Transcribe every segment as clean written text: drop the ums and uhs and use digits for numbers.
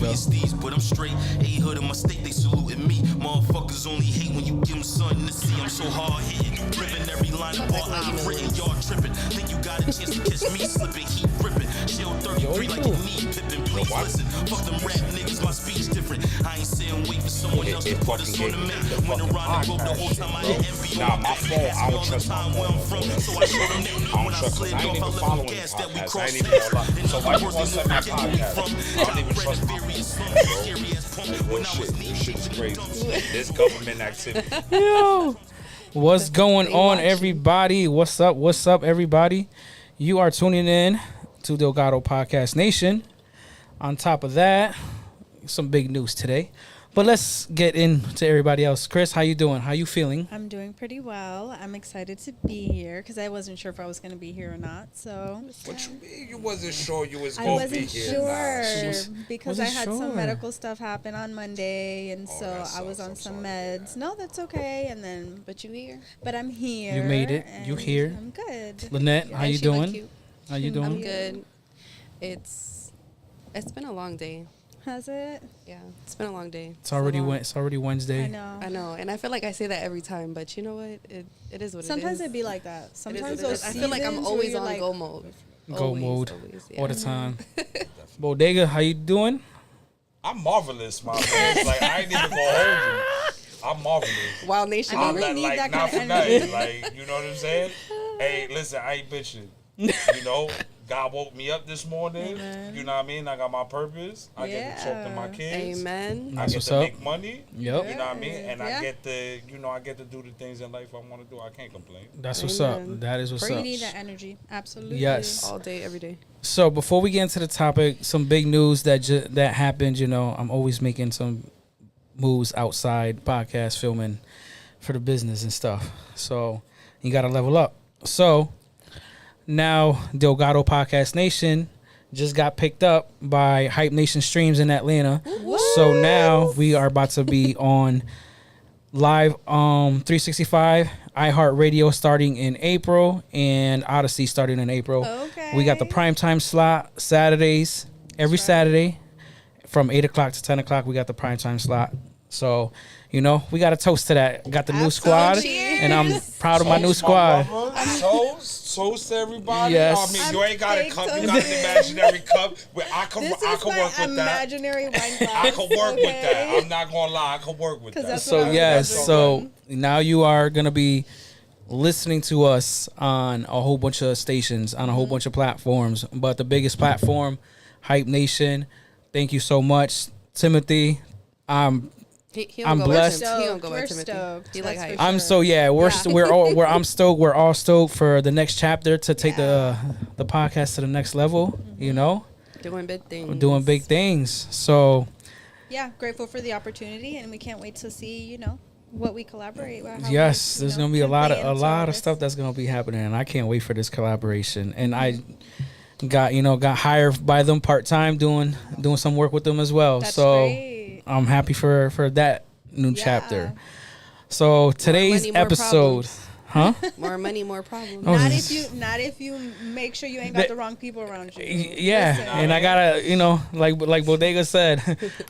we go. Steeds, but I'm straight. A hood in my state, they saluting me. Motherfuckers only hate when you give them something to see. I'm so hard hitting, ripping every line of bar I've written. Y'all tripping. Think you got a chance to catch me slipping, heat ripping. Shield 33 like you need pippin'. Please listen. Fuck them rap niggas, my speech different. I ain't saying wait for someone else to put us on the map. Went around the globe the whole time I had envy on my phone. I don't trust my phone. Where I'm from, so I show them that when I slid off, I left them gas that we crossed paths. So why you want to send my podcast? I don't even trust my phone. This shit is crazy. This government activity. Yo, what's going on, everybody? What's up? What's up, everybody? You are tuning in to Delgado Podcast Nation. On top of that, some big news today. But let's get into everybody else. Chris, how you doing? How you feeling? I'm doing pretty well. I'm excited to be here because I wasn't sure if I was going to be here or not. So What you mean you wasn't sure you was going to be here? I wasn't sure because I had sure. some medical stuff happen on Monday, and so that I was sucks. on I'm some sorry to hear meds. No, that's okay. And then, But you here? but I'm here. You made it. You and here. I'm good. Lynette, how you she look doing? cute. How you I'm doing? I'm good. It's been a long day. Has it? Yeah, it's been a long day. It's already long. It's already Wednesday. I know. I know, and I feel like I say that every time, but you know what? It is what Sometimes it is. it be like that. It is Sometimes what it those is. I feel like I'm seasons where always you're on like, go mode. Go Always, mode always, all the yeah. time. Bodega, how you doing? I'm marvelous, my man. Like, I ain't even gonna hold you. I'm marvelous. Wild Nation. I I'm really not, need like, that not kind for of nothing. energy. Like, you know what I'm saying? Hey, listen, I ain't bitching. You know, God woke me up this morning. Amen. You know what I mean? I got my purpose. I get to talk to my Yeah. kids. Amen. I That's get what's to up. make money. Yep. You know what I mean? And I Yeah. get to, I get to do the things in life I want to do. I can't complain. That's what's up. Amen. That is what's You up. need that energy. Absolutely. Yes. All day, every day. So before we get into the topic, some big news that that happened. You know, I'm always making some moves outside podcast filming for the business and stuff. So you got to level up. So now Delgado Podcast Nation just got picked up by Hype Nation Streams in Atlanta. So now we are about to be on live 365 iHeartRadio starting in April and Odyssey starting in April. Okay. We got the primetime slot Saturdays, every Saturday from 8 o'clock to 10 o'clock. We got the primetime slot. So, you know, we got a toast to that. Got the new squad, Absolutely. and I'm proud of my new Toast, squad. brother. Toast to everybody. Yes. I mean, you ain't got a I'm cup. fake You got an toasting. imaginary cup. Where I can This I is can my work with that. imaginary wine glass. I can work with that. okay? I'm not gonna lie. I can work with 'Cause that. that's So what I was yes, wondering. so now you are gonna be listening to us on a whole bunch of stations, on a whole bunch of platforms. But the biggest platform, Hype Nation. Thank you so much, Timothy. He I'm don't go blessed. By He don't go by We're Timothy. stoked. He like That's hype. for I'm sure. so yeah. We're Yeah. we're I'm stoked. We're all stoked for the next chapter to take the podcast to the next level. You know, Doing big things. doing big things. So Yeah, grateful for the opportunity, and we can't wait to see, what we collaborate with. how yes, we, there's gonna be a can lot play of into all this. stuff that's gonna be happening, and I can't wait for this collaboration. And I got hired by them part time doing some work with them as well. That's so great. I'm happy for that new Yeah. chapter. So today's money, more episode, huh? More money, more problems. Oh, Not if you make sure you ain't got the wrong people around you. Yeah, Listen. and I gotta, like Bodega said,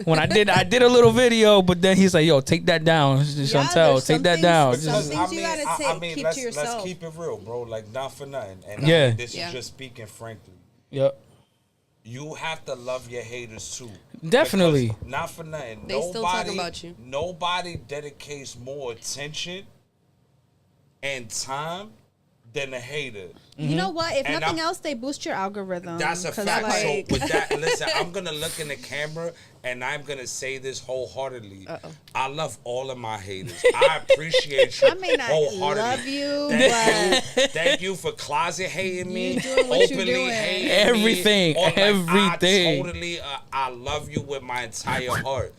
when I did a little video, but then he's like, "Yo, take that down, Chantel, there's take that some down." things- some things you gotta keep let's, to yourself. Let's keep it real, bro. Like, not for nothing. And Yeah. this Yeah. is just speaking frankly. Yep, You have to love your haters too. definitely. Because not for nothing. They still talking about you. Nobody dedicates more attention and time than a hater. You know what? If And nothing I'm- else, they boost your algorithm. That's a 'cause, fact. like- So with that, listen, I'm gonna look in the camera and I'm gonna say this wholeheartedly. I love all of my haters. I appreciate you I may not wholeheartedly. love you, Thank but you. Thank you for closet hating me, You doing what you openly doing. hating Everything, me. Or, like, everything. I totally, I love you with my entire heart.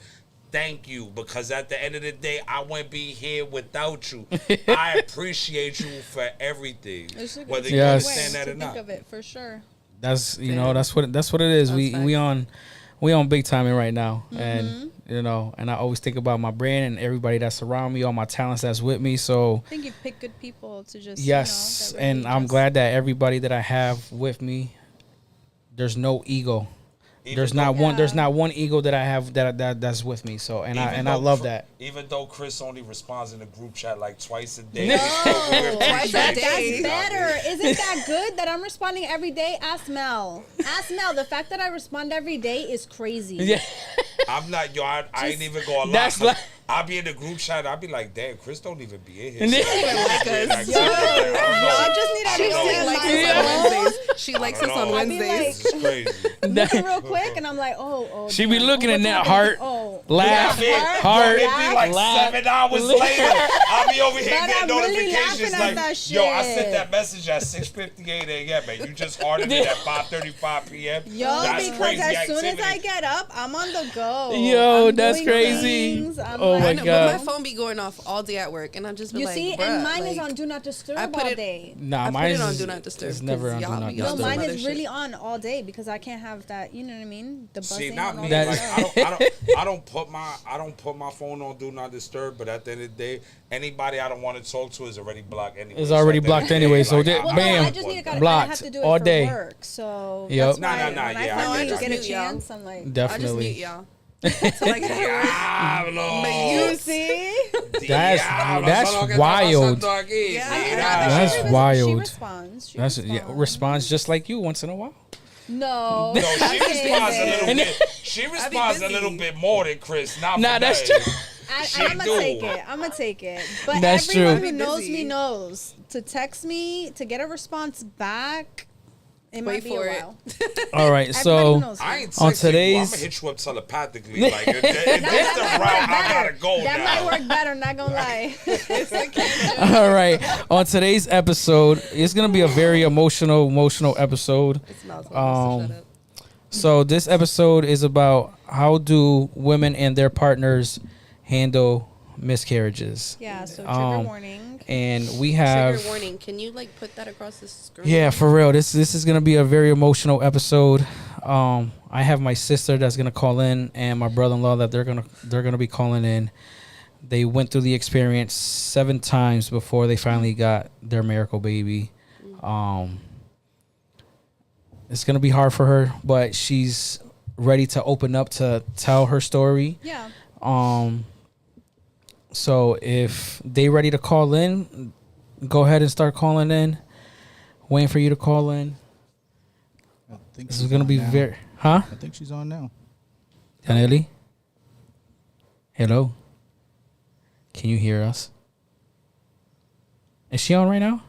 Thank you, because at the end of the day, I wouldn't be here without you. I appreciate you for everything, it's a good whether Yes. you way understand that to or not. think of it for sure. That's that's what it is. We on big timing right now, and and I always think about my brand and everybody that's around me, all my talents that's with me. So I think you pick good people to just yes, that really and I'm just- glad that everybody that I have with me, there's no ego. There's not one ego that I have that's with me. So I love that. Even though Chris only responds in the group chat like twice a day. No, Twice a that's day. better. Isn't that good that I'm responding every day? Ask Mel. The fact that I respond every day is crazy. Yeah. I'm not, I ain't even going to That's lie. like- I'll be in the group chat. I'll be like, damn, Chris don't even be in here. like us. Y'all just need to She understand likes my us on phone. Wednesdays. She likes us on I be Wednesdays. This is crazy. Looking real quick, and I'm like, oh. She be damn. looking Oh, at what's that happening? heart, Oh. laugh, heart, It'd be like laugh. 7 hours later. I'll be over here But getting I'm really notifications laughing at like, that yo, I shit. sent that message at 6:58 a.m. and you just hearted it at 5:35 p.m. Yo, That's because crazy as soon as activity. I get up, I'm on the go. Yo, I'm that's doing crazy. things. I'm Oh like, my I know, God. but my phone be going off all day at work, and I'm just be You like, see, bruh, and mine is like, on Do Not Disturb I put all it- day. Nah, I put mine it on is Do Not Disturb. It's never on 'cause Do y'all Not be No, on Disturb. some mine other is shit. really on all day because I can't have that. You know what I mean? The buzzing. See, not and me. all Like, that. I don't put my phone on Do Not Disturb. But at the end of the day, anybody I don't want to talk to is already blocked anyway. It's So already at the end blocked of the day, anyway, so like, that- I'm Well, not bam, no, I gonna just put need to that. gotta, I blocked have to do it all for day. work. So Yep. that's why Nah, when I yeah, I finally just get a mute y'all. chance, I'm like, I just Definitely. mute y'all. So like, you see? That's wild. That's She wild. responds. She That's responds. responds just like you once in a while. No. No, she responds a little And bit. She responds a little bit more than Chris. Not Nah, for that's nothing. true. I'm gonna take it. I'm gonna take it. But That's everyone true. who knows Busy. me knows to text me to get a response back. It might Wait be for a it. while. All right, Everybody so knows me. I ain't On texting today's- you. I'm gonna hit you up telepathically. Like, if this the route I gotta go That now. might work better. Not gonna lie. all right, on today's episode, it's gonna be a very emotional episode. It smells like Um, shut up. So this episode is about how do women and their partners handle miscarriages. Yeah. So trigger Um, warning. And we have Trigger warning. Can you like put that across the screen? yeah, for real. This is gonna be a very emotional episode. I have my sister that's gonna call in, and my brother-in-law that they're gonna be calling in. They went through the experience 7 times before they finally got their miracle baby. It's gonna be hard for her, but she's ready to open up to tell her story. Yeah. So if they ready to call in, go ahead and start calling in. Waiting for you to call in. I think This she's is gonna on be now. very, huh? I think she's on now. Danelli? Hello? Can you hear us? Is she on right now?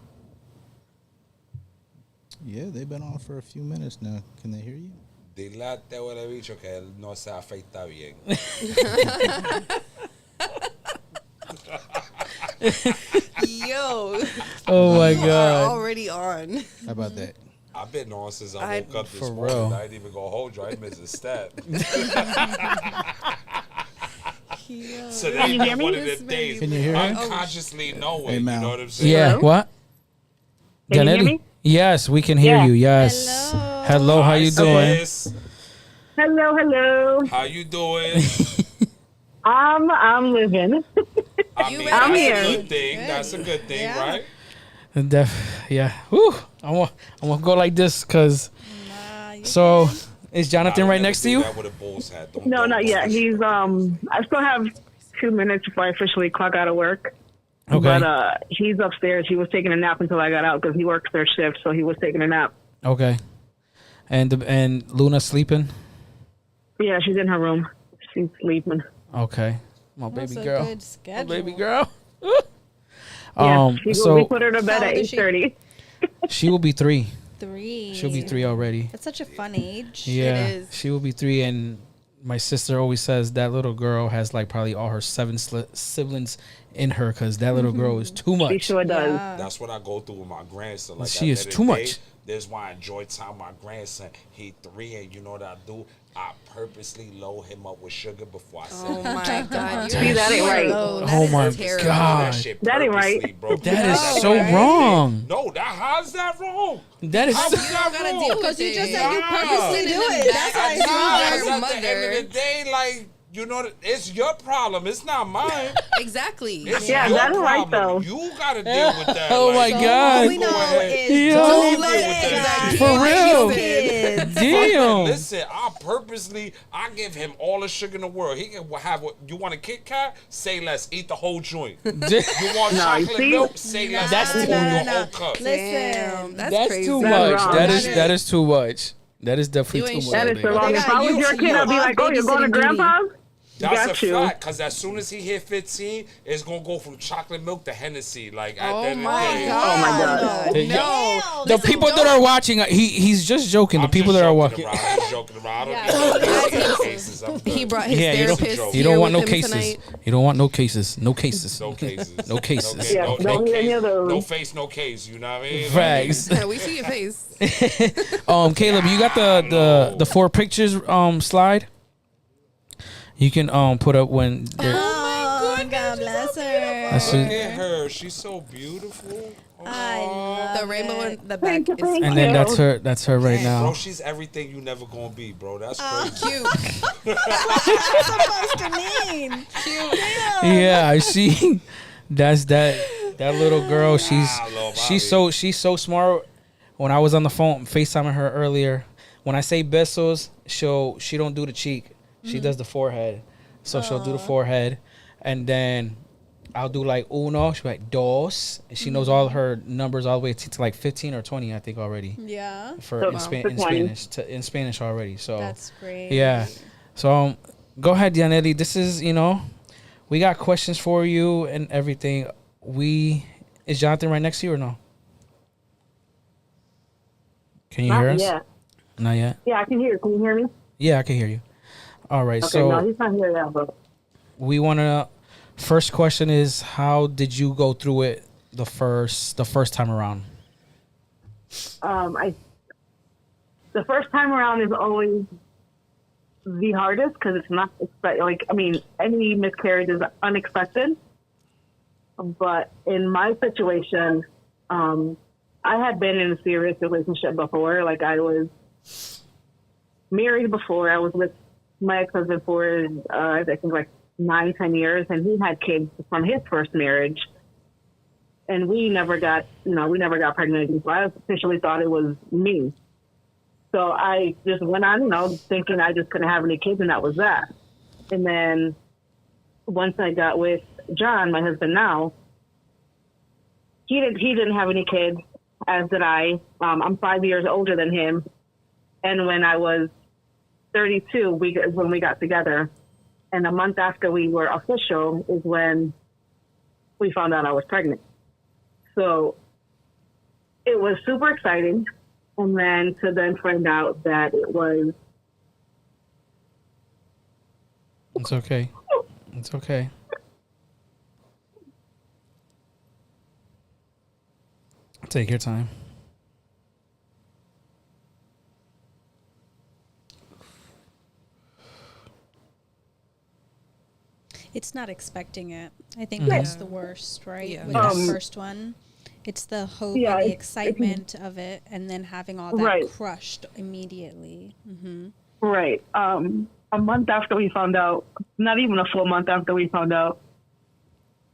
Yeah, they've been on for a few minutes now. Can they hear you? Dile a Teo el bicho que él no se afeita bien. Yo, Oh my you are god. already on. How about that? I've been on since I- I woke up this For morning. real. I ain't even gonna hold you. I missed a step. So that you ain't hear me? one of the This baby days. Can you hear her? Unconsciously knowing, Hey, you Mal. know what I'm saying? Yeah, Hello? what? Can you hear Danelli? me? Yes, we can hear Yeah. you. Yes. Hello. Hello, how Hi, you doing? sis. Hello. How you doing? I'm living. I You mean, ready? that's I'm a here. good thing. That's a good thing, Yeah. right? Yeah. Whew. I'm gonna go like this because Nah, you so can. is Jonathan Nah, right never next to do you? that with a Bulls hat. Don't No, do not it. yet. He's I still have 2 minutes before I officially clock out of work. Okay. But he's upstairs. He was taking a nap until I got out because he works third shift, so he was taking a nap. Okay. And Luna sleeping? Yeah, she's in her room. She's sleeping. Okay. My That's baby a girl. good My schedule. baby girl. Yeah, we So put her to bed How at old is she? 8:30. she will be 3. 3. She'll be 3 already. That's such a fun age. Yeah. is. She will be 3, and my sister always says that little girl has like probably all her 7 siblings in her because that little girl is too She much. sure does. Yeah. That's what I go through with my grandson. Like, She at is the end too of the much. day, That's why I enjoy time with my grandson. He 3, and you know what I do? I purposely load him up with sugar before I send Oh him. my god. See, that ain't right. Oh my terrible. God. shit That ain't purposely, right. bro. That is No, so right? wrong. No, how's that wrong? That is How's so, that gotta wrong? deal with Because you just it. said you Nah. purposely do it. That's why it's Nah, wrong. Because Your at the end of the mother. day, like, you know, it's your problem. It's not mine. Exactly. It's Yeah, your that's right, problem. though. You gotta deal with that. Oh my Like, God. All we know go ahead. is Yo. don't Deal with let that. it For real. kids. Damn. Listen, I give him all the sugar in the world. He can have what you want a Kit Kat? Say less. Eat the whole joint. You want chocolate see? milk? Say less. That's I'm too- pouring you a no. whole cup. Listen, That's crazy. too That's much. wrong. That is too much. That is You definitely ain't too shit. much. That is so nigga. wrong. They If got I was you- your kid, you I'd be off like, oh, you're going to babysitting duty. grandpa's? That's Got a you. fact, because as soon as he hit 15, it's going to go from chocolate milk to Hennessy. Like, at the Oh end of the my day. god. Oh my God. Hey, No. The Listen, people that don't- are watching, he's just joking. The I'm people just that are joking watching. around. I'm just joking around. I Yeah. don't need no cases. I'm good. He brought his Yeah, you therapist. don't, here you don't want with no him cases. tonight. You don't want no cases. No cases. No cases. No cases. Yeah, no, don't need any case, of those. no face, no case. You know what I mean? Facts. Yeah, we see your face. Caleb, you got the 4 pictures slide. You can put up when. Oh, God bless her. That's Look it. at her. She's so beautiful. I love The rainbow it. in the back is And then that's her. That's her right Bro, now. she's everything you never gonna be, bro. That's crazy. cute. supposed to mean. Yeah, I see. That's that little girl. She's Wow, little she's so smart. When I was on the phone FaceTiming her earlier, when I say besos, she don't do the cheek. She does the forehead. So she'll do the forehead, and then I'll do like uno. She'll be like dos. And she knows all her numbers all the way to like 15 or 20, I think already. Yeah, For So, in, for in 20. Spanish, in Spanish already. So that's great. yeah. So go ahead, Dianelli. This is we got questions for you and everything. Is Jonathan right next to you or no? Can you hear us? Yeah. Not yet. Yeah, I can hear you. Can you hear me? Yeah, I can hear you. All right. Okay, So no, he's not here yet, but we want to. First question is, how did you go through it the first time around? the first time around is always the hardest because it's not like, I mean, any miscarriage is unexpected. But in my situation, I had been in a serious relationship before. Like, I was married before. I was with my ex-husband for, I think, like 9-10 years, and he had kids from his first marriage. And we never got pregnant. So I officially thought it was me. So I just went on, thinking I just couldn't have any kids, and that was that. And then once I got with John, my husband now, he didn't have any kids, as did I. I'm 5 years older than him. And when I was 32, when we got together. And a month after we were official is when we found out I was pregnant. So it was super exciting. And then to find out that it was. It's okay. It's okay. Take your time. It's not expecting it. I think that's the worst, right? Yeah. With that Yes. first one. It's the hope Yeah, and the it's- excitement of it, and then having all that Right. crushed immediately. Mm-hmm. Right. A month after we found out, not even a full month after we found out,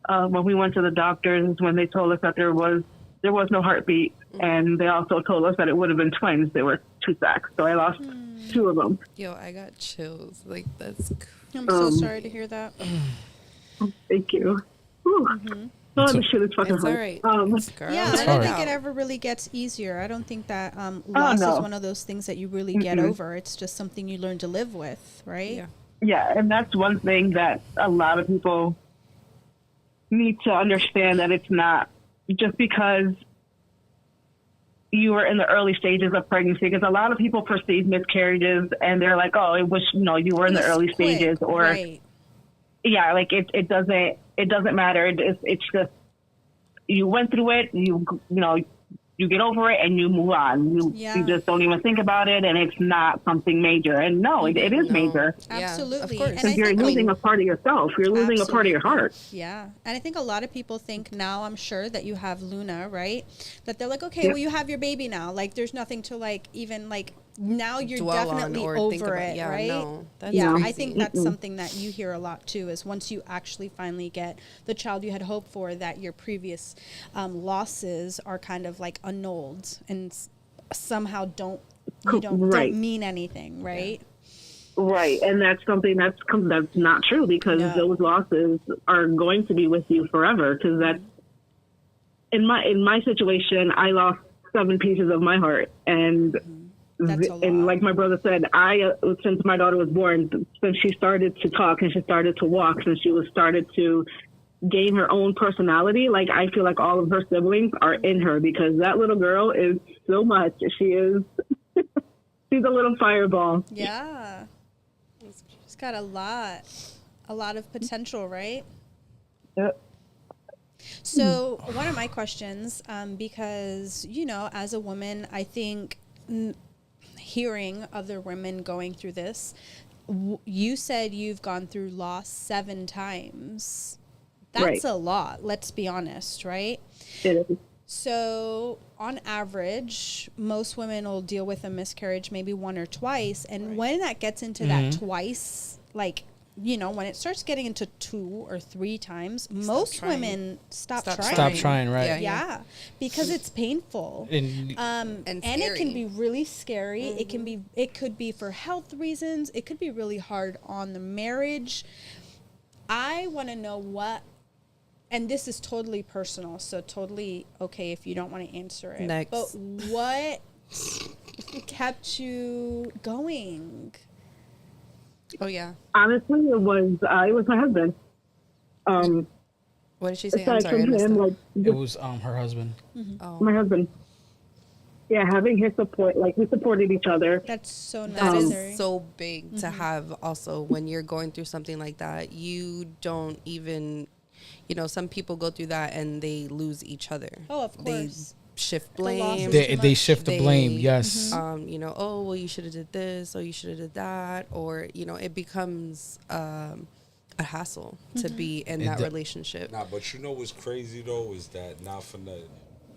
when we went to the doctors, when they told us that there was no heartbeat, and they also told us that it would have been twins. They were two sacks, so I lost two of them. Yo, I got chills. Like, that's I'm so sorry to hear that. Thank you. Whew. Oh, this shit is fucking it's all hard. right. Girl, Yeah, I let don't it think out. it ever really gets easier. I don't think that loss no. is one of those things that you really get over. It's just something you learn to live with, right? Yeah. Yeah, and that's one thing that a lot of people need to understand, that it's not just because you were in the early stages of pregnancy, because a lot of people perceive miscarriages and they're like, oh, it was, you were in the It's early quick, stages, or right. yeah, like it doesn't matter. It's just, you went through it, you get over it and you move on. You just don't even think about it, and it's not something major. And no, it is major. Yeah, Absolutely. of course. And I Because you're think losing a part of yourself. You're losing a part of your heart. Yeah. And I think a lot of people think now, I'm sure, that you have Luna, right? That they're like, okay, Yep. well, you have your baby now. Like, there's nothing to, like, even, like, now you're dwell on definitely or think over about. it, Yeah, right? no, that's Yeah, I crazy. think that's something that you hear a lot too. Is once you actually finally get the child you had hoped for, that your previous losses are kind of like annulled and somehow don't Right. mean anything, right? Right, and that's something that's not true, because No. those losses are going to be with you forever. Because that's in my situation, I lost 7 pieces of my heart, and That's a and lot. like my brother said, since my daughter was born, since she started to talk and she started to walk, since she was started to gain her own personality, like I feel like all of her siblings are in her, because that little girl is so much. She is she's a little fireball. Yeah, she's got a lot of potential, right? Yep. So one of my questions, because, you know, as a woman, I think hearing other women going through this, you said you've gone through loss 7 times. That's Right. a lot, let's be honest, right? It is. So on average, most women will deal with a miscarriage maybe 1 or twice. And when that gets into that twice, like, you know, when it starts getting into 2 or 3 times, most trying. women stop Stop trying. Stop trying, right? Yeah, because it's painful. And And it scary. can be really scary. It could be for health reasons. It could be really hard on the marriage. I want to know what, and this is totally personal, so totally okay if you don't want to answer it. Next. But what kept you going? Oh yeah. Honestly, it was my husband. What did she say? I'm Aside sorry. I from missed him, that. like it was her husband. my husband. Yeah, having his support, like we supported each other. That's so That necessary. is so big to have also when you're going through something like that. You don't even, you know, some people go through that and they lose each other. Oh, of They course. shift The loss blame. is They too they much. shift the blame. Yes. You know, oh, well, you should have did this, or you should have did that, or, you know, it becomes a hassle to be in that relationship. Nah, but you know what's crazy though is that not for nothing.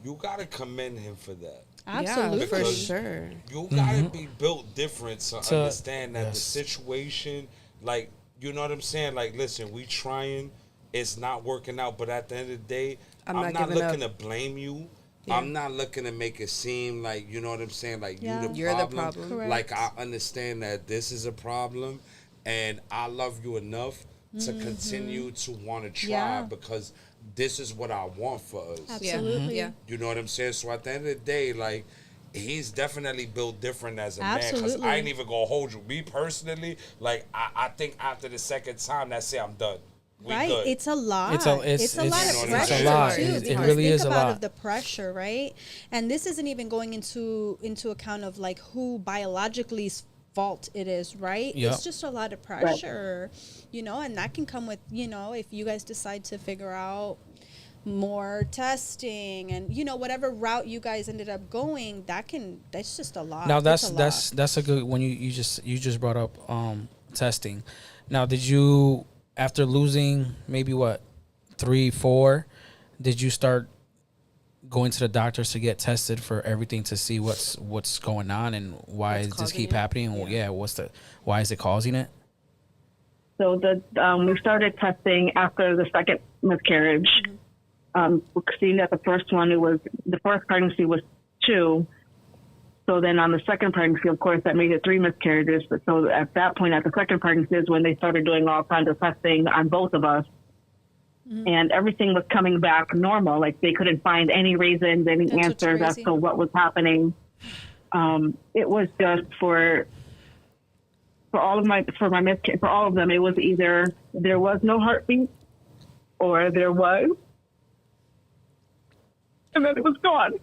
You gotta commend him for that. Absolutely. Yeah, for Because sure. You gotta be built different to To- understand that the yes. situation, like, you know what I'm saying? Like, listen, we trying, it's not working out, but at the end of the day, I'm I'm not not giving looking up. to blame you. Yeah. I'm not looking to make it seem like, you know what I'm saying? Like, Yeah. you the You're the problem. problem. Correct. Like, I understand that this is a problem, and I love you enough to continue to want to try Yeah. because this is what I want for us. Absolutely. Yeah. You know what I'm saying? So at the end of the day, like, he's definitely built different as a man. Absolutely. Because I ain't even gonna hold you. Me personally, like, I think after the second time, that's it. I'm done. We Right, good. it's a lot. It's a- It's it's- a lot it's- of it's a pressure lot. too. It Because really think is a about lot. of the pressure, right? And this isn't even going into account of like who biologically's fault it is, right? Yep. It's just a lot of pressure, you know, and that can come with, you know, if you guys decide to figure out more testing and, you know, whatever route you guys ended up going, that's just a lot. Now It's a lot. that's a good when you just brought up testing. Now, did you, after losing maybe what 3, 4, did you start going to the doctors to get tested for everything to see what's going on and why What's does this causing keep it? happening? And why is it causing it? So we started testing after the second miscarriage. Seeing that the first pregnancy was 2. So then on the second pregnancy, of course, that made it 3 miscarriages. So at that point, at the second pregnancy is when they started doing all kinds of testing on both of us. And everything was coming back normal. Like they couldn't find any reasons, any That's what's answers as crazy. to what was happening. It was just for all of them, it was either there was no heartbeat or there was, and then it was gone.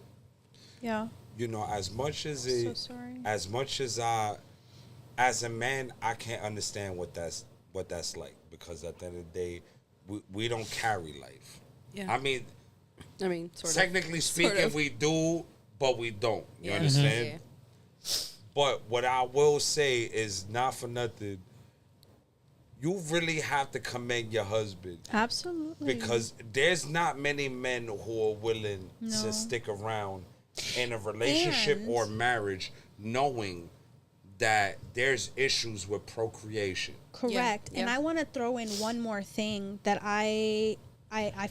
Yeah. You know, as much as So sorry. as a man, I can't understand what that's like, because at the end of the day, we don't carry life. Yeah. I mean, sort of. technically speaking, of. we do, but we don't. You Yeah. understand? Yeah. But what I will say is, not for nothing, you really have to commend your husband, Absolutely. because there's not many men who are willing No. to stick around in a relationship And- or marriage knowing that there's issues with procreation. Correct. Yeah, And yeah. I want to throw in one more thing that I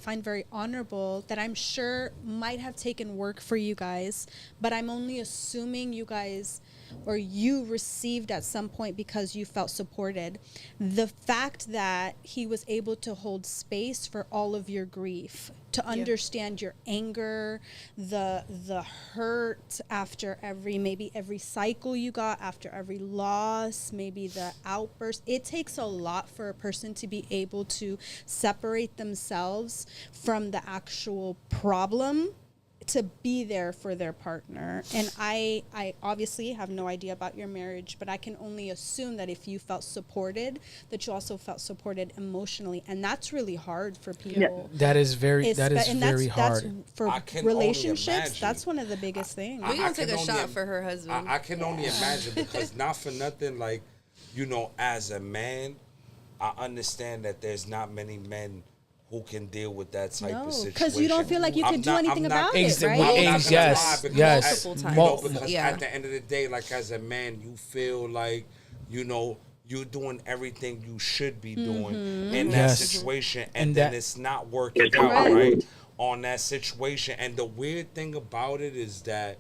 find very honorable that I'm sure might have taken work for you guys, but I'm only assuming you guys or you received at some point because you felt supported. The fact that he was able to hold space for all of your grief, to understand your anger, the hurt after every cycle you got, after every loss, maybe the outburst. It takes a lot for a person to be able to separate themselves from the actual problem to be there for their partner. And I obviously have no idea about your marriage, but I can only assume that if you felt supported, that you also felt supported emotionally. And that's really hard for people. That is very And very hard. That's for I can only relationships, imagine. that's one of the biggest things. We're gonna I take can a only shot im- for her husband. I can only imagine, because not for nothing, like, you know, as a man, I understand that there's not many men who can deal with that type No, of situation. 'cause you don't feel like you can do anything about it, Ex- right? I'm not gonna yes, lie, because yes. Multiple you times. know, because Yeah. at the end of the day, like, as a man, you feel like, you know, you're doing everything you should be doing in that Yes. situation, And and then that- it's not working out Right. right on that situation. And the weird thing about it is that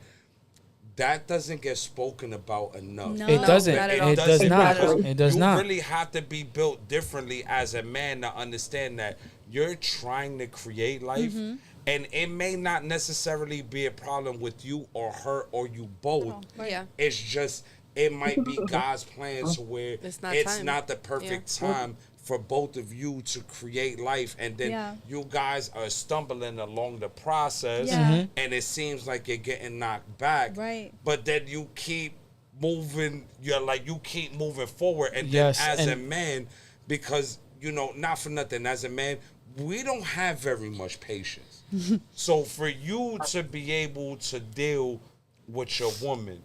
doesn't get spoken about enough. No. It doesn't. not at all. It does not. because It does you not. really have to be built differently as a man to understand that you're trying to create life, and it may not necessarily be a problem with you or her or you both. Yeah. It's just it might be God's plan to where It's it's not not, time. the perfect time for both of you to create life, and then Yeah. you guys are stumbling along the process, Yeah. and it seems like you're getting knocked back. Right. But then you keep moving. You keep moving forward, and Yes, then as a and- man, because you know, not for nothing, as a man, we don't have very much patience. So for you to be able to deal with your woman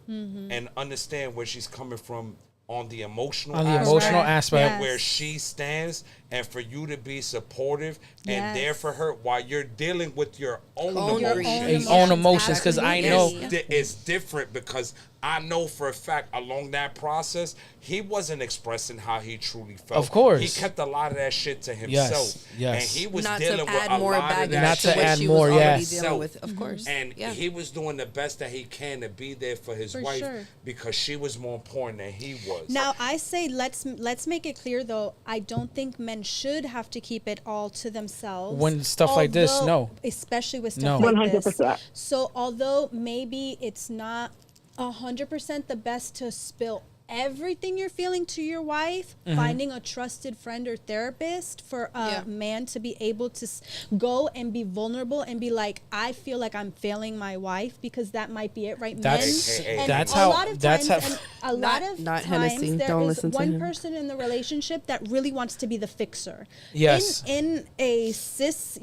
and understand where she's coming from on the emotional On the emotional aspect. Yes. where she stands, and for you to be supportive and there Yes. for her while you're dealing with your own Own emotions. Own emotions, 'cause I know- It's different, because I know for a fact along that process he wasn't expressing how he truly felt. Of course. he kept a lot of that shit to himself. yes. And he was Not dealing to with add a more lot of baggage that Not to to shit what add she more, was already yes. dealing with, of course. and yeah. he was doing the best that he can to be there for his For wife, sure. because she was more important than he was. Now I say let's make it clear though. I don't think men should have to keep it all to themselves. When stuff like this, Although- no. especially with No. stuff like this. 100%. So although maybe it's not 100% the best to spill everything you're feeling to your wife, finding a trusted friend or therapist for a Yeah. man to be able to go and be vulnerable and be like, I feel like I'm failing my wife, because that might be it, right? That's- Men, and that's a how- lot of that's times, how- and a lot of not times Hennessy. there Don't is listen to one him. person in the relationship that really wants to be the fixer. Yes. In a cis,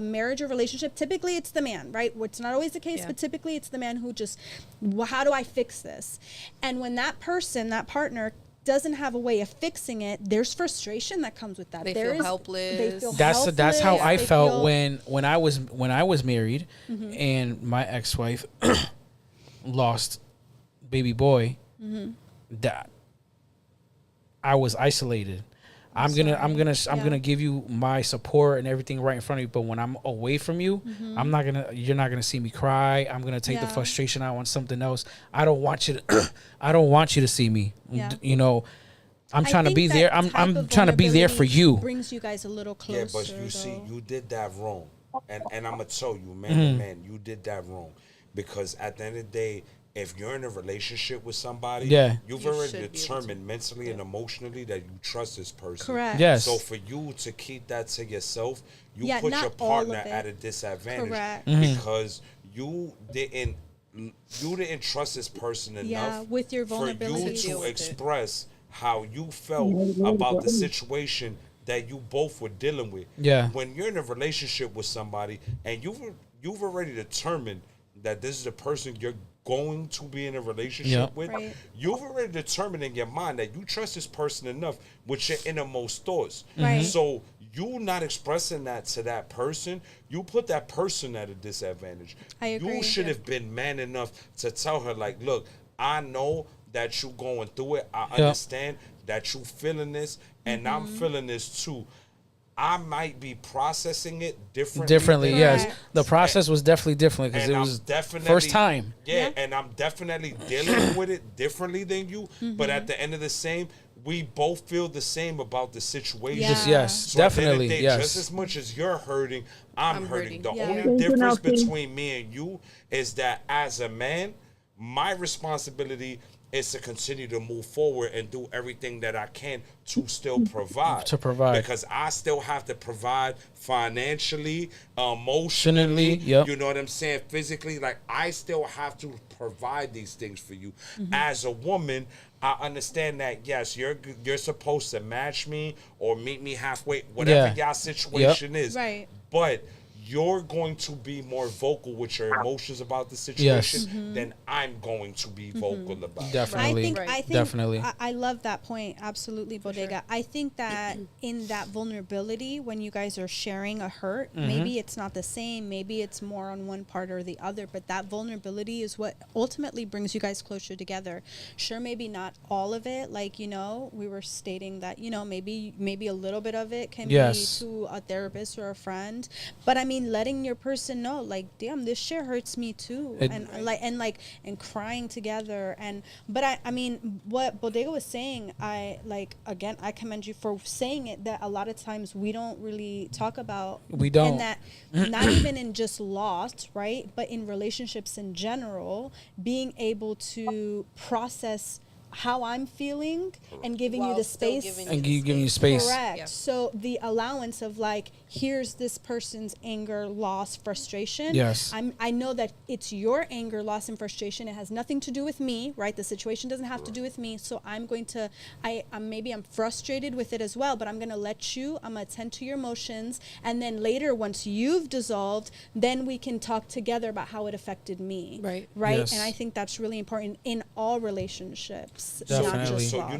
marriage or relationship, typically it's the man, right? It's not always the case, Yeah. but typically it's the man who just, how do I fix this? And when that person, that partner, doesn't have a way of fixing it, there's frustration that comes with that. They There feel is- helpless. They feel That's how helpless, I they felt feel- when I was married and my ex-wife lost baby boy. That I was isolated. I'm gonna give you my support and everything right in front of you, but when I'm away from you, you're not gonna see me cry. I'm gonna take the Yeah. frustration out on something else. I don't want you to I don't want you to see me. Yeah. I'm I trying to think be that there. type I'm of trying to be there for vulnerability you. Brings you guys a little Yeah, closer. but you see, though. you did that wrong, and I'm gonna tell you, man, Mm-hmm. to man, you did that wrong, because at the end of the day, if you're in a relationship with somebody, Yeah. you've You already should be able to. determined mentally and emotionally that you trust this person. Correct. Yes. So for you to keep that to yourself, you Yeah, put not your all partner of it. at a disadvantage, Correct. because you didn't trust this person enough. Yeah, with your for you vulnerabilities. to Deal with it. express how you felt about the situation that you both were dealing with. Yeah. When you're in a relationship with somebody and you've already determined that this is the person you're going to be in a relationship Yep. with, Right. you've already determined in your mind that you trust this person enough with your innermost thoughts. Right. So you not expressing that to that person, you put that person at a disadvantage. I agree. You should have been man enough to tell her, like, look, I know that you going through it. I understand that you feeling this, and I'm feeling this too. I might be processing it differently. Yes. The process was definitely different because it was definitely first time. Yeah, and I'm definitely dealing with it differently than you. But at the end of the same, we both feel the same about the situation. Yes, So at the end of the definitely. day, Yes. just as much as you're hurting, I'm hurting. The Yeah. only difference between me and you is that as a man, my responsibility is to continue to move forward and do everything that I can to still provide. Because I still have to provide financially, emotionally, Yep. you know what I'm saying, physically. Like, I still have to provide these things for you. As a woman, I understand that, yes, you're supposed to match me or meet me halfway, whatever y'all situation is. Right. But you're going to be more vocal with your emotions about the situation than I'm going to be vocal about. Definitely. I think Definitely. I love that point. Absolutely, Bodega. I think that in that vulnerability, when you guys are sharing a hurt, maybe it's not the same. Maybe it's more on one part or the other. But that vulnerability is what ultimately brings you guys closer together. Sure, maybe not all of it. Like, you know, we were stating that, you know, maybe a little bit of it can be to a therapist or a friend. But I mean, letting your person know, like, damn, this shit hurts me too, and crying together. But I mean, what Bodega was saying, I commend you for saying it, that a lot of times we don't really talk about. We don't. And that not even in just loss, right? But in relationships in general, being able to process how I'm feeling and giving you the space. Giving you space. Correct. Yeah. So the allowance of, like, here's this person's anger, loss, frustration. Yes. I know that it's your anger, loss, and frustration. It has nothing to do with me, right? The situation doesn't have to do with me. So I'm going to, I'm frustrated with it as well, but I'm going to I'm going to attend to your emotions. And then later, once you've dissolved, then we can talk together about how it affected me. Right. Right. Yes. And I think that's really important in all relationships. Definitely. Not just So loss.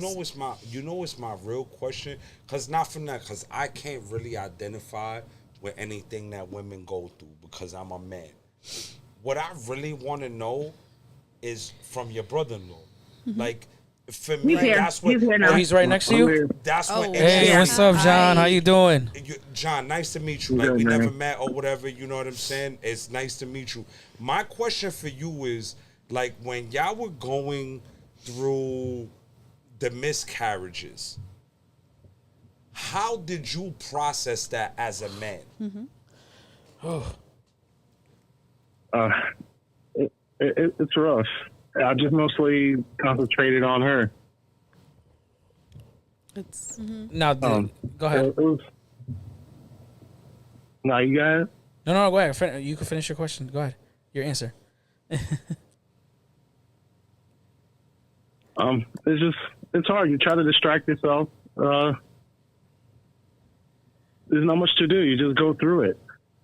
you know what's my real question? Because not from that, because I can't really identify with anything that women go through because I'm a man. What I really want to know is from your brother-in-law. Like, for me, He's here. that's what. He's here now. He's right next to you. That's what. Oh, Hey, Yeah. what's up, John? How you doing? John, nice to meet you. Like, Good, we man. never met or whatever, you know what I'm saying? It's nice to meet you. My question for you is, like, when y'all were going through the miscarriages, how did you process that as a man? It's rough. I just mostly concentrated on her. It's Now, go ahead. It was. Now you guys. No, go ahead. You can finish your question. Go ahead. Your answer. It's hard. You try to distract yourself. There's not much to do. You just go through it.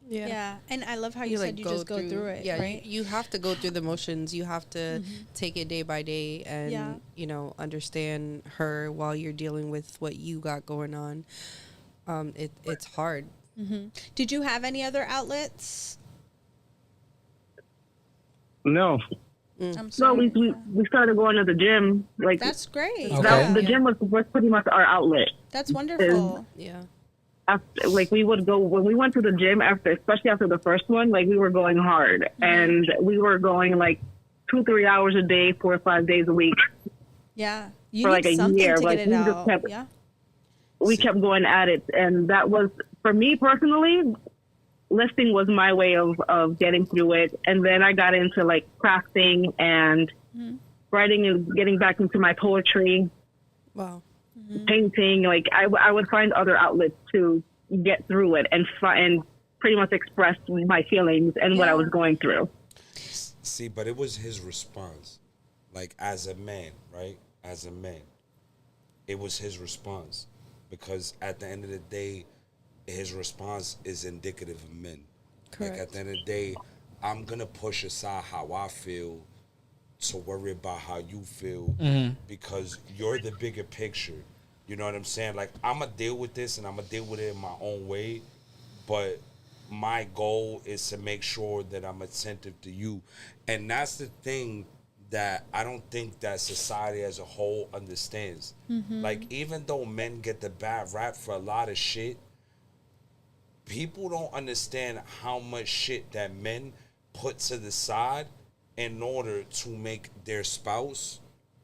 Yeah, and I love how you said you just go through it, Yeah, right? you have to go through the motions. You have to take it day by day and, you know, understand her while you're dealing with what you got going on. It's hard. Did you have any other outlets? No. I'm No, sorry. we started going to the gym. Like, That's great. Okay. the gym was pretty much our outlet. That's wonderful. Yeah. After, like, we would go when we went to the gym especially after the first one. Like, we were going hard, and we were going like 2-3 hours a day, 4 or 5 days a week. Yeah, you For need like a something year, to like, get it we just out. kept- Yeah, We kept going at it, and that was, for me personally, lifting was my way of getting through it. And then I got into, like, crafting and writing and getting back into my poetry, Wow. painting. Like, I would find other outlets to get through it and pretty much express my feelings and what I was going through. See, but it was his response. Like, as a man, right? As a man, it was his response. Because at the end of the day, his response is indicative of men. Correct. Like, at the end of the day, I'm going to push aside how I feel to worry about how you feel because you're the bigger picture. You know what I'm saying? Like, I'm going to deal with this and I'm going to deal with it in my own way. But my goal is to make sure that I'm attentive to you. And that's the thing that I don't think that society as a whole understands. Like, even though men get the bad rap for a lot of shit, people don't understand how much shit that men put to the side in order to make their spouse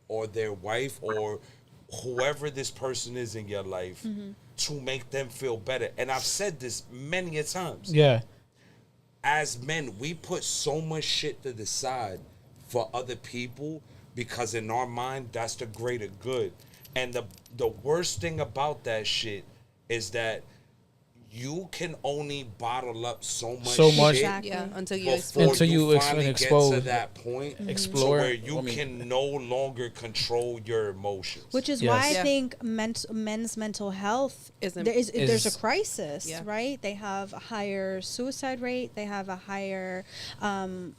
or their wife or whoever this person is in your life to make them feel better. And I've said this many a times. Yeah. As men, we put so much shit to the side for other people because in our mind, that's the greater good. And the worst thing about that shit is that you can only bottle up so much shit Exactly. Yeah, until you before expose. you finally expose, get to that point explore, to where you can no longer control your emotions. Which is Yes. why I Yeah. think men's mental health Isn't- there's a is- crisis, Yeah. right? They have a higher suicide rate. They have a higher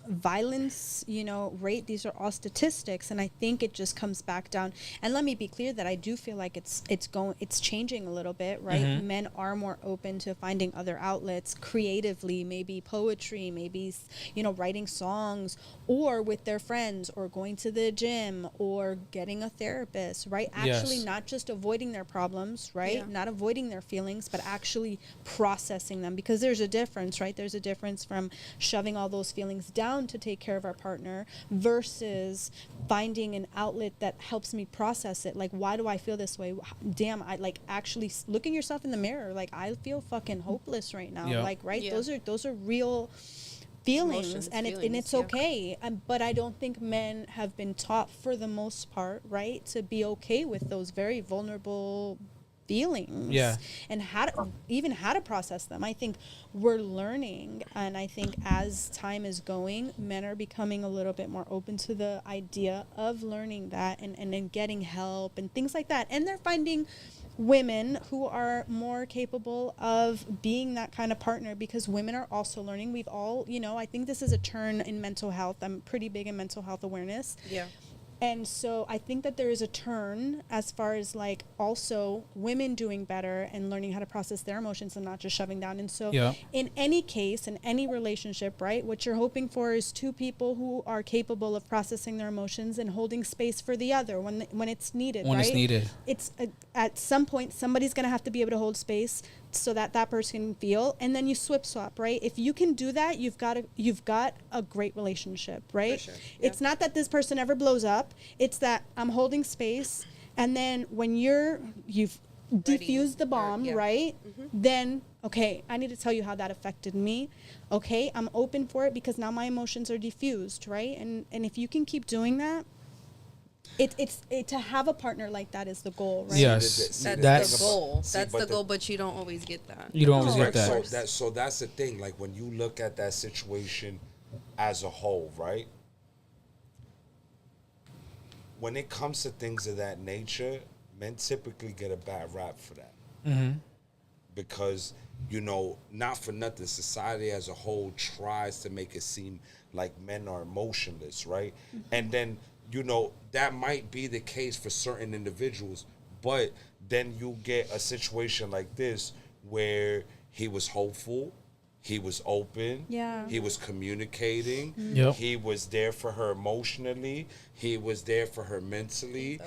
violence, rate. These are all statistics, and I think it just comes back down. And let me be clear that I do feel like it's changing a little bit, right? Men are more open to finding other outlets creatively, maybe poetry, maybe writing songs, or with their friends, or going to the gym, or getting a therapist, right? Actually, Yes. not just avoiding their problems, right? Yeah. Not avoiding their feelings, but actually processing them, because there's a difference, right? There's a difference from shoving all those feelings down to take care of our partner versus finding an outlet that helps me process it. Like, why do I feel this way? Damn, I like actually looking yourself in the mirror. Like, I feel fucking hopeless right now. Yeah. Like, right? Yeah. Those are real feelings, Emotions, and feelings, it's yeah. okay. But I don't think men have been taught, for the most part, right, to be okay with those very vulnerable feelings. Yeah. And how to process them. I think we're learning, and I think as time is going, men are becoming a little bit more open to the idea of learning that and then getting help and things like that. And they're finding women who are more capable of being that kind of partner, because women are also learning. We've all, I think this is a turn in mental health. I'm pretty big in mental health awareness. Yeah. And so I think that there is a turn as far as like also women doing better and learning how to process their emotions and not just shoving down. And so Yeah. in any case, in any relationship, right, what you're hoping for is two people who are capable of processing their emotions and holding space for the other when it's needed, When right? it's needed. It's at some point, somebody's going to have to be able to hold space so that person can feel, and then you swap, right? If you can do that, you've got a great relationship, right? For sure, It's not that this person ever blows up. It's that I'm holding space, and then when you've defused the bomb, yeah. right? Then okay, I need to tell you how that affected me. Okay, I'm open for it because now my emotions are diffused, right? And if you can keep doing that, it's to have a partner like that is the goal, right? Yes. That's the goal. See, That's but the the- goal, but you don't always get that. You don't always No, get of that. course. So that's the thing. Like, when you look at that situation as a whole, right? When it comes to things of that nature, men typically get a bad rap for that. Because, not for nothing, society as a whole tries to make it seem like men are emotionless, right? And then, that might be the case for certain individuals, but then you get a situation like this where he was hopeful, he was open, Yeah. he was communicating, Yep. he was there for her emotionally, he was there for her mentally,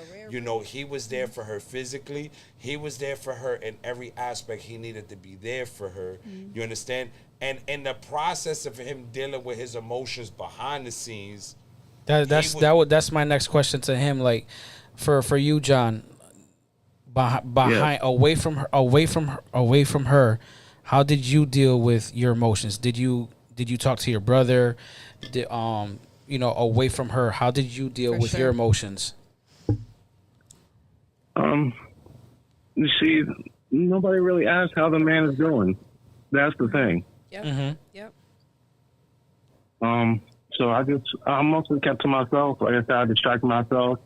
he was there for her physically, he was there for her in every aspect he needed to be there for her. You understand? And in the process of him dealing with his emotions behind the scenes, That's my next question to him. Like, for you, John, behind away from her, how did you deal with your emotions? Did you talk to your brother? Away from her, how did you deal For with sure. your emotions? You see, nobody really asks how the man is doing. That's the thing. Yep. Yep. So I mostly kept to myself. Like I said, I distracted myself.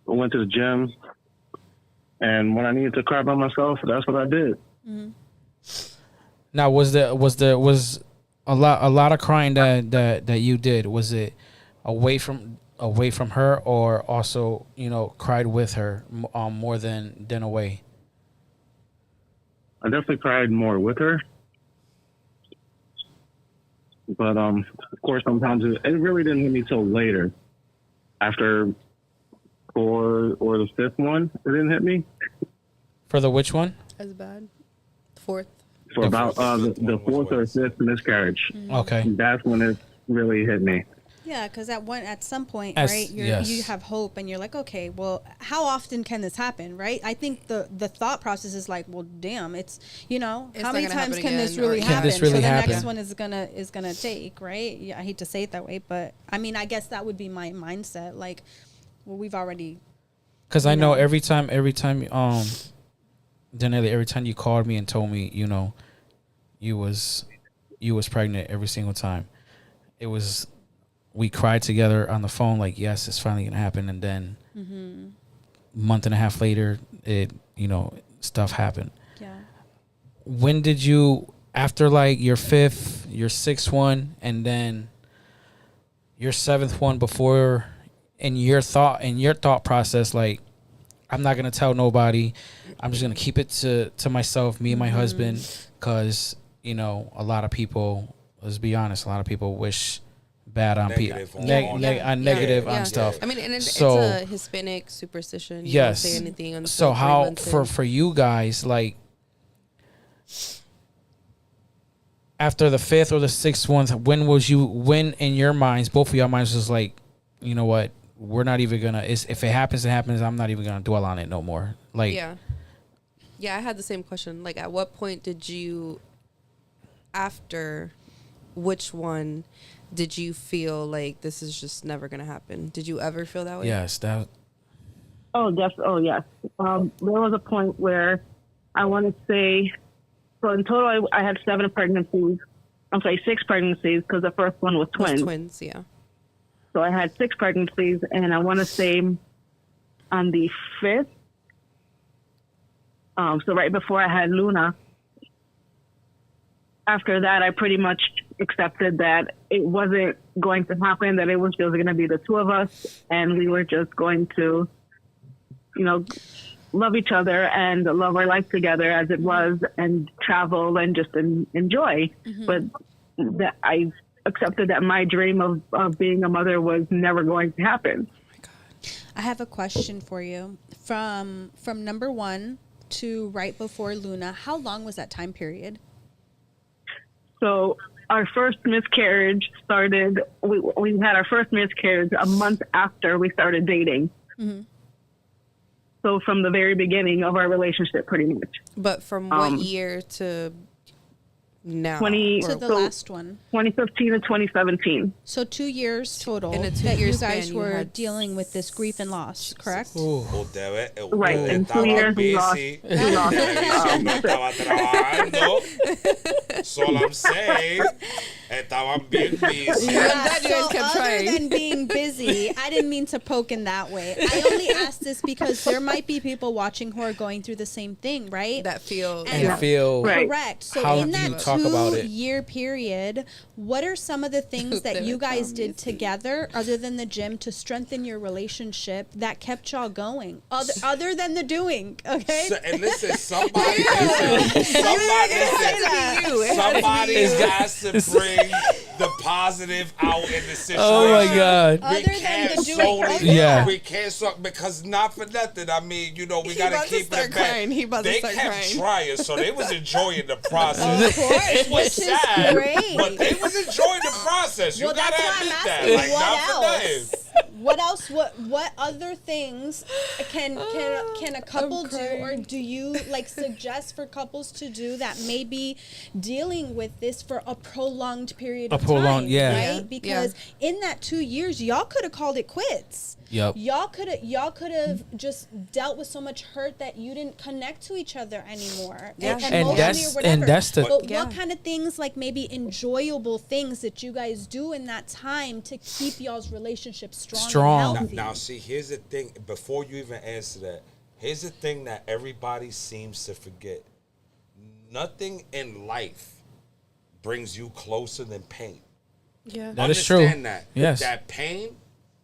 I went to the gym, and when I needed to cry by myself, that's what I did. Now, was a lot of crying that you did? Was it away from her, or also cried with her more than away? I definitely cried more with her. But, of course, sometimes it really didn't hit me till later. after 4 or the 5th one, it didn't hit me. For the which one? As bad. Fourth. For The about the 4th or 5th miscarriage. Okay. That's when it really hit me. Yeah, because at some point, As- right, yes. you have hope, and you're like, okay, well, how often can this happen, right? I think the thought process is like, well, damn, it's It's how not many gonna times happen can this again, or- really Can happen? this really so the happen? next one is gonna take, right? Yeah, I hate to say it that way, but I mean, I guess that would be my mindset. Like, well, we've already. Because I You know know. every time, Danelli, every time you called me and told me, you was pregnant every single time. It was, we cried together on the phone, like, yes, it's finally gonna happen, and then month and a half later, stuff happened. Yeah. When did you, after like your 5th, your 6th one, and then your 7th one, before, in your thought process, like, I'm not gonna tell nobody, I'm just gonna keep it to myself, me and my husband, because a lot of people, let's be honest, a lot of people wish bad on people, Negative on negative Yeah. on stuff. I mean, and So- it's a Hispanic superstition. You Yes. don't say anything until So 3 how months for in. you guys, like, after the 5th or the 6th one, when in your minds, both of your minds was like, you know what, we're not even gonna, if it happens, it happens, I'm not even gonna dwell on it no more. Like, Yeah, I had the same question. Like, at what point did you, after which one, did you feel like this is just never gonna happen? Did you ever feel that way? yes, that, Oh, yes. There was a point where I want to say, so in total, I had 7 pregnancies. I'm sorry, 6 pregnancies, because the first one was Those twins. twins, yeah. So I had 6 pregnancies, and I want to say on the 5th, so right before I had Luna, after that, I pretty much accepted that it wasn't going to happen, that it was just going to be the 2 of us, and we were just going to, love each other and love our life together as it was, and travel and just enjoy. But that I accepted that my dream of being a mother was never going to happen. I have a question for you. From number 1 to right before Luna, how long was that time period? So our first miscarriage started, we had our first miscarriage a month after we started dating. So from the very beginning of our relationship, pretty much. But from what year to now? 20 To the so last one. 2015 and 2017. So 2 years total In a that 2-year you guys span, you were had dealing with this grief and loss, correct? Right, in 2 years we lost. Estaba trabajando. So I'm saying, estaban bien busy. I'm glad you guys so kept other trying. than being busy, I didn't mean to poke in that way. I only asked this because there might be people watching who are going through the same thing, right? That feel. And- you feel, Right. Correct. So How in do you that talk about it? 2-year period, what are some of the things that you guys did together, other than the gym, to strengthen your relationship that kept y'all going? Other than the doing, okay? So, and listen, somebody has to bring the positive out in the situation. oh my God. Other We than can't the doing. solely, Oh, Yeah. we can't because not for nothing. I mean, we He gotta about to keep start it back. crying. He about to They start kept crying. trying, so they was enjoying the process. Of course, It was which is sad, great. but they was enjoying the process. Well, You gotta that's why I'm admit that. asking, Like, what not for nothing. else? What else? What other things can a couple do, or do you suggest for couples to do that may be dealing with this for a prolonged period of time? Yeah. Right? Yeah. Because in that 2 years, y'all could have called it quits. Yep. Y'all could have just dealt with so much hurt that you didn't connect to each other anymore. Yeah. And emotionally that's- or whatever. and that's the- But Yeah. what kind of things, like maybe enjoyable things that you guys do in that time to keep y'all's relationship strong. Strong. And healthy? Now, see, here's the thing. Before you even answer that, here's the thing that everybody seems to forget. Nothing in life brings you closer than pain. Yeah. That is true. Understand that. Yes. That pain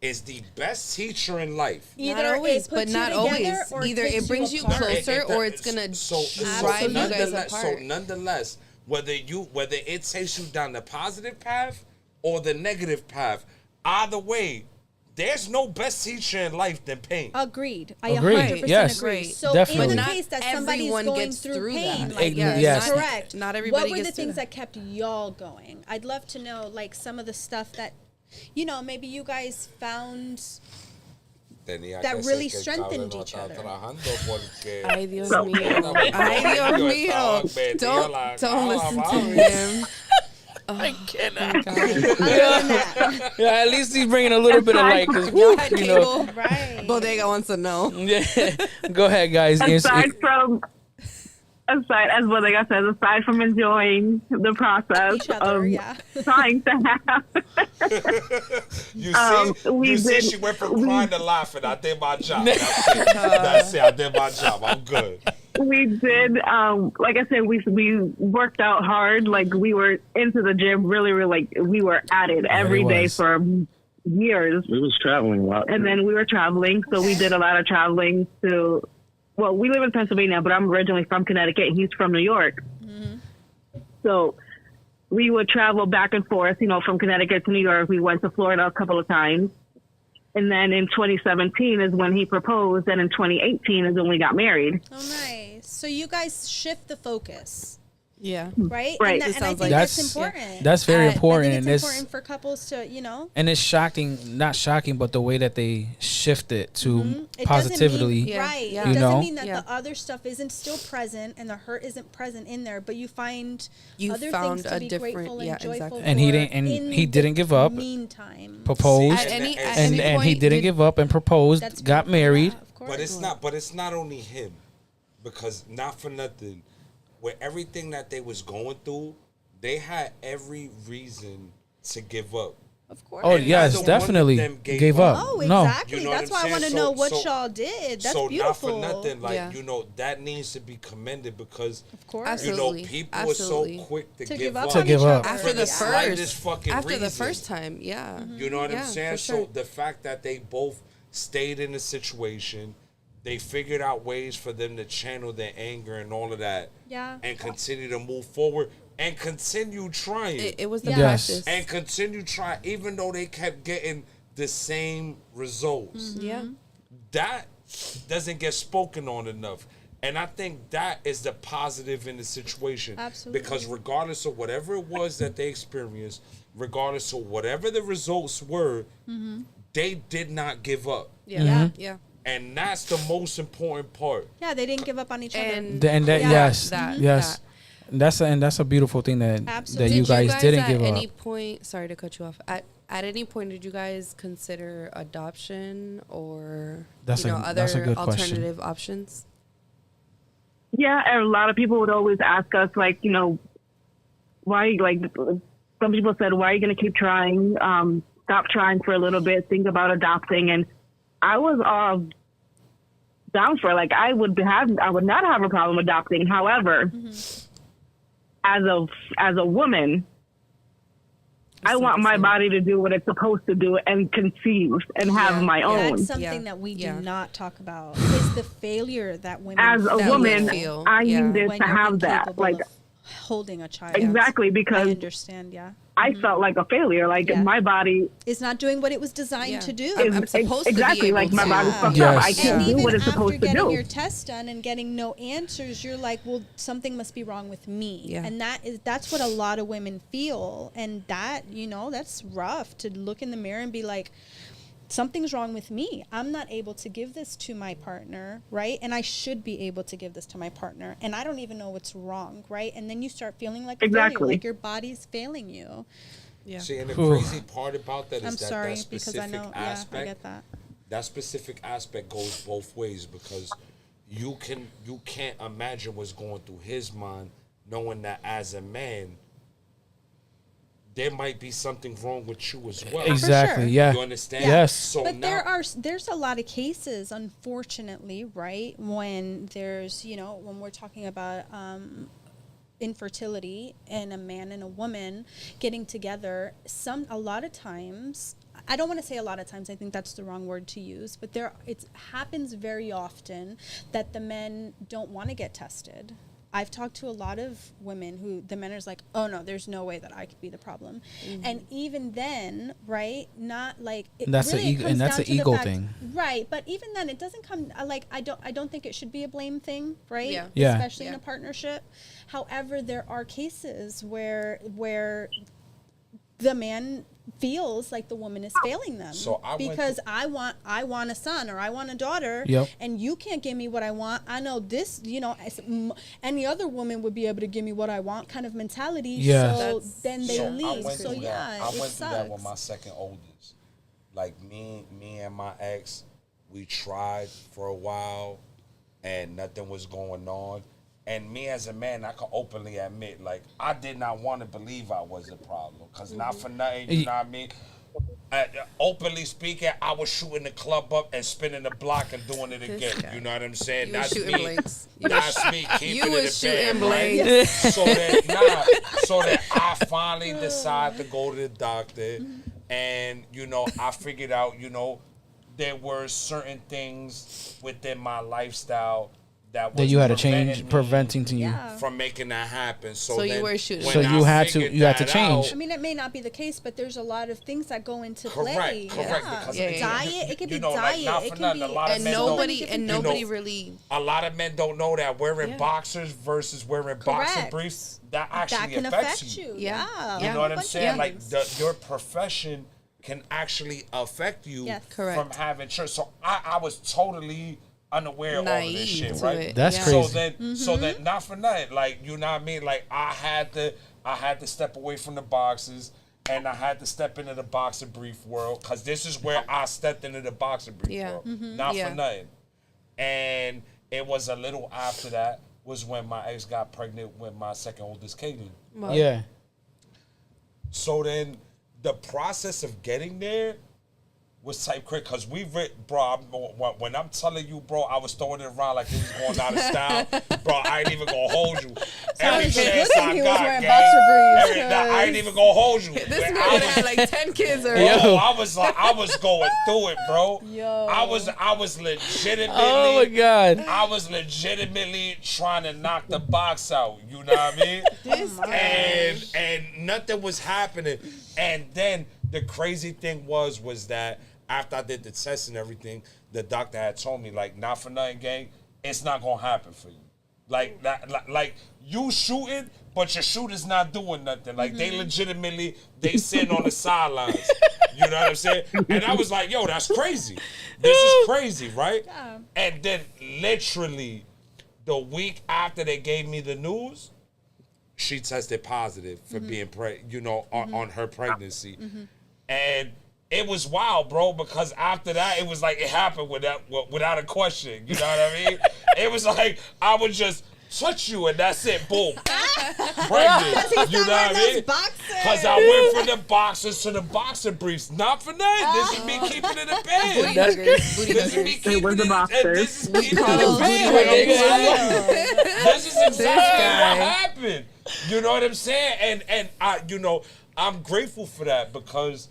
is the best teacher in life. Not always, it but puts you not together always. or Either takes it brings you apart. closer or it's gonna drive you guys apart. So nonetheless, whether it takes you down the positive path or the negative path, either way, there's no best teacher in life than pain. Agreed. I Agreed. 100% Yes. agree. Right. So Definitely. in the But not case that somebody's everyone going gets through through pain, that. like, Yes. correct. Not everybody What were gets the through things that. that kept y'all going? I'd love to know, like, some of the stuff that, you know, maybe you guys found that really strengthened each other. Ay, Dios So- mío. Ay, Dios mío. Don't listen to him. I cannot. Other than that, Yeah, at least he's bringing a little bit of light. 'Cause, Y'all had you know, cable. right. Bodega wants to know. yeah. Go ahead, guys. As what like I said, aside from enjoying the process Each other, of yeah. trying to have, You see, we you see, did- she went from crying to laughing. I did my job. That's it. That's it. I did my job. I'm good. we did, like I said, we worked out hard. Like we were into the gym, really, like we were at it every day was. for years. We was traveling a lot. And then we were traveling, so we did a lot of traveling to. Well, we live in Pennsylvania, but I'm originally from Connecticut. He's from New York. So we would travel back and forth, you know, from Connecticut to New York. We went to Florida a couple of times. And then in 2017 is when he proposed. And in 2018 is when we got married. Oh, nice. So you guys shift the focus, Yeah. right? Right. And, It and I sounds think like- that's That's- important. That's very I I important. think And it's this, important for couples to, you know. and it's shocking, not shocking, but the way that they shift it to It doesn't positively. mean, Yeah. right. Yeah. It You doesn't know? mean that Yeah. the other stuff isn't still present and the hurt isn't present in there, but you find You other found things to a be different- grateful and yeah, joyful exactly. And he for didn't- and in he the didn't give up. Meantime, Proposed, At any and point, he didn't you- give up and proposed, that's got beautiful. married. Yeah, of course. But it's not only him, because not for nothing, with everything that they was going through, they had every reason to give up. Of course. Oh And yes, neither one of definitely them gave up. Oh, No, exactly. You know what That's I'm why I saying? want to So- know what so- y'all did. That's so beautiful. not for nothing, like Yeah. you know, that needs to be commended because Of course. Absolutely. you know people Absolutely. are so quick to To give up. To on give each up. other. After the the slightest first, fucking after the reason. first time, yeah. You know what Yeah, I'm saying? for sure. So the fact that they both stayed in the situation, they figured out ways for them to channel their anger and all of that, Yeah. and continue to move forward and continue trying It was the Yeah. Yes. practice. and continue trying, even though they kept getting the same results. Yeah. That doesn't get spoken on enough. And I think that is the positive in the situation. Absolutely. Because regardless of whatever it was that they experienced, regardless of whatever the results were, they did not give up. Yeah. Yeah. Yeah. And that's the most important part. Yeah, they didn't give up on each other. And and that Yeah. yes, That- yes, that. and that's a beautiful thing that Absolutely. you guys didn't at give any up. point, sorry to cut you off. At any point, did you guys consider adoption or That's other that's a good question. alternative options? Yeah, and a lot of people would always ask us, like, you know, why, like, some people said, why are you going to keep trying? Stop trying for a little bit, think about adopting. And I was all down for, like, I would not have a problem adopting. However, as a woman, I want my body to do what it's supposed to do and conceive and have Yeah. my Yeah. own. That's something Yeah. that we Yeah. do not talk about is the failure that women As a That woman, we feel. I Yeah. needed when to you're have that. incapable Like, of holding a child. exactly, I because understand, yeah. I felt like a failure. Like, Yeah. my body It's not doing what it was designed Yeah. to do. I'm supposed to be exactly able like my to. body's fucked Yes. up. I And can't do even what it's after supposed to getting do. your test done and getting no answers, you're like, well, something must be wrong with me. Yeah. And that's what a lot of women feel. And that, that's rough to look in the mirror and be like, something's wrong with me. I'm not able to give this to my partner, right? And I should be able to give this to my partner. And I don't even know what's wrong, right? And then you start feeling like a failure, Exactly. like your body's failing you. Yeah. See, and the Ooh. crazy part about that is I'm that sorry that because I specific know, aspect, I get that. that specific aspect goes both ways because you can't imagine what's going through his mind, knowing that as a man, there might be something wrong with you as well. Exactly. sure. Yeah. You understand? Yes. So But now, there's a lot of cases, unfortunately, right? When there's, when we're talking about infertility and a man and a woman getting together, a lot of times, I don't want to say a lot of times, I think that's the wrong word to use, but it happens very often that the men don't want to get tested. I've talked to a lot of women who the men are like, oh no, there's no way that I could be the problem. And even then, right, not like it That's really an ego, and that's an ego thing, right? But even then, it doesn't come like I don't think it should be a blame thing, right? Yeah. Especially in a partnership. However, there are cases where the man feels like the woman is failing them because I want a son or I want a daughter, and you can't give me what I want. I know this, any other woman would be able to give me what I want, kind of mentality. So then they leave. So yeah, I went sucks. through that with my second oldest. Like me and my ex, we tried for a while, and nothing was going on. And me as a man, I can openly admit, like, I did not want to believe I was a problem. Because not for nothing, you know what I mean? Openly speaking, I was shooting the club up and spinning the block and doing it again. You know what I'm saying? That's me. Blanks. That's me keeping you it was in shooting bed, blanks. right? So that I finally decided to go to the doctor. And, I figured out, there were certain things within my lifestyle that you had to change, preventing to you from making that happen. So you were shooting. So you had to change. I mean, it may not be the case, but there's a lot of things that go into play. Correct. Because diet, it could be diet. Like, it can be, nobody really. A lot of men don't know that wearing boxers versus wearing boxer briefs that actually can affects you. Yeah. You know what I'm saying? Like your profession can actually affect you from having church. So I was totally unaware of all of this shit, right? That's crazy. So then, not for nothing, like, you know what I mean? Like, I had to step away from the boxes, and I had to step into the boxer brief world, because this is where I stepped into the boxer brief world. Not for nothing. And it was a little after that was when my ex got pregnant with my second oldest, Katie. Right? Yeah. So then, the process of getting there was type crazy, because when I'm telling you, bro, I was throwing it around like it was going out of style. Bro, I ain't even gonna hold you. Every chance I got, I ain't even gonna hold you. This man had like 10 kids already. I was going through it, bro. I was legitimately. Oh my God. I was legitimately trying to knock the box out. You know what I mean? And nothing was happening. And then the crazy thing was that after I did the test and everything, the doctor had told me, like, not for nothing, gang, it's not gonna happen for you. Like you shooting, but your shooter's not doing nothing. Like, they legitimately, they sitting on the sidelines. You know what I'm saying? And I was like, yo, that's crazy. This is crazy, right? Yeah. And then literally the week after they gave me the news, she tested positive for being on her pregnancy. And it was wild, bro, because after that, it was like it happened without a question. You know what I mean? It was like I would just touch you and that's it, boom. Pregnant. You know what I mean? Because I went from the boxers to the boxer briefs. Not for nothing. This is me keeping it in bed. This is me keeping it in bed. This is exactly what happened. You know what I'm saying? And I, I'm grateful for that because,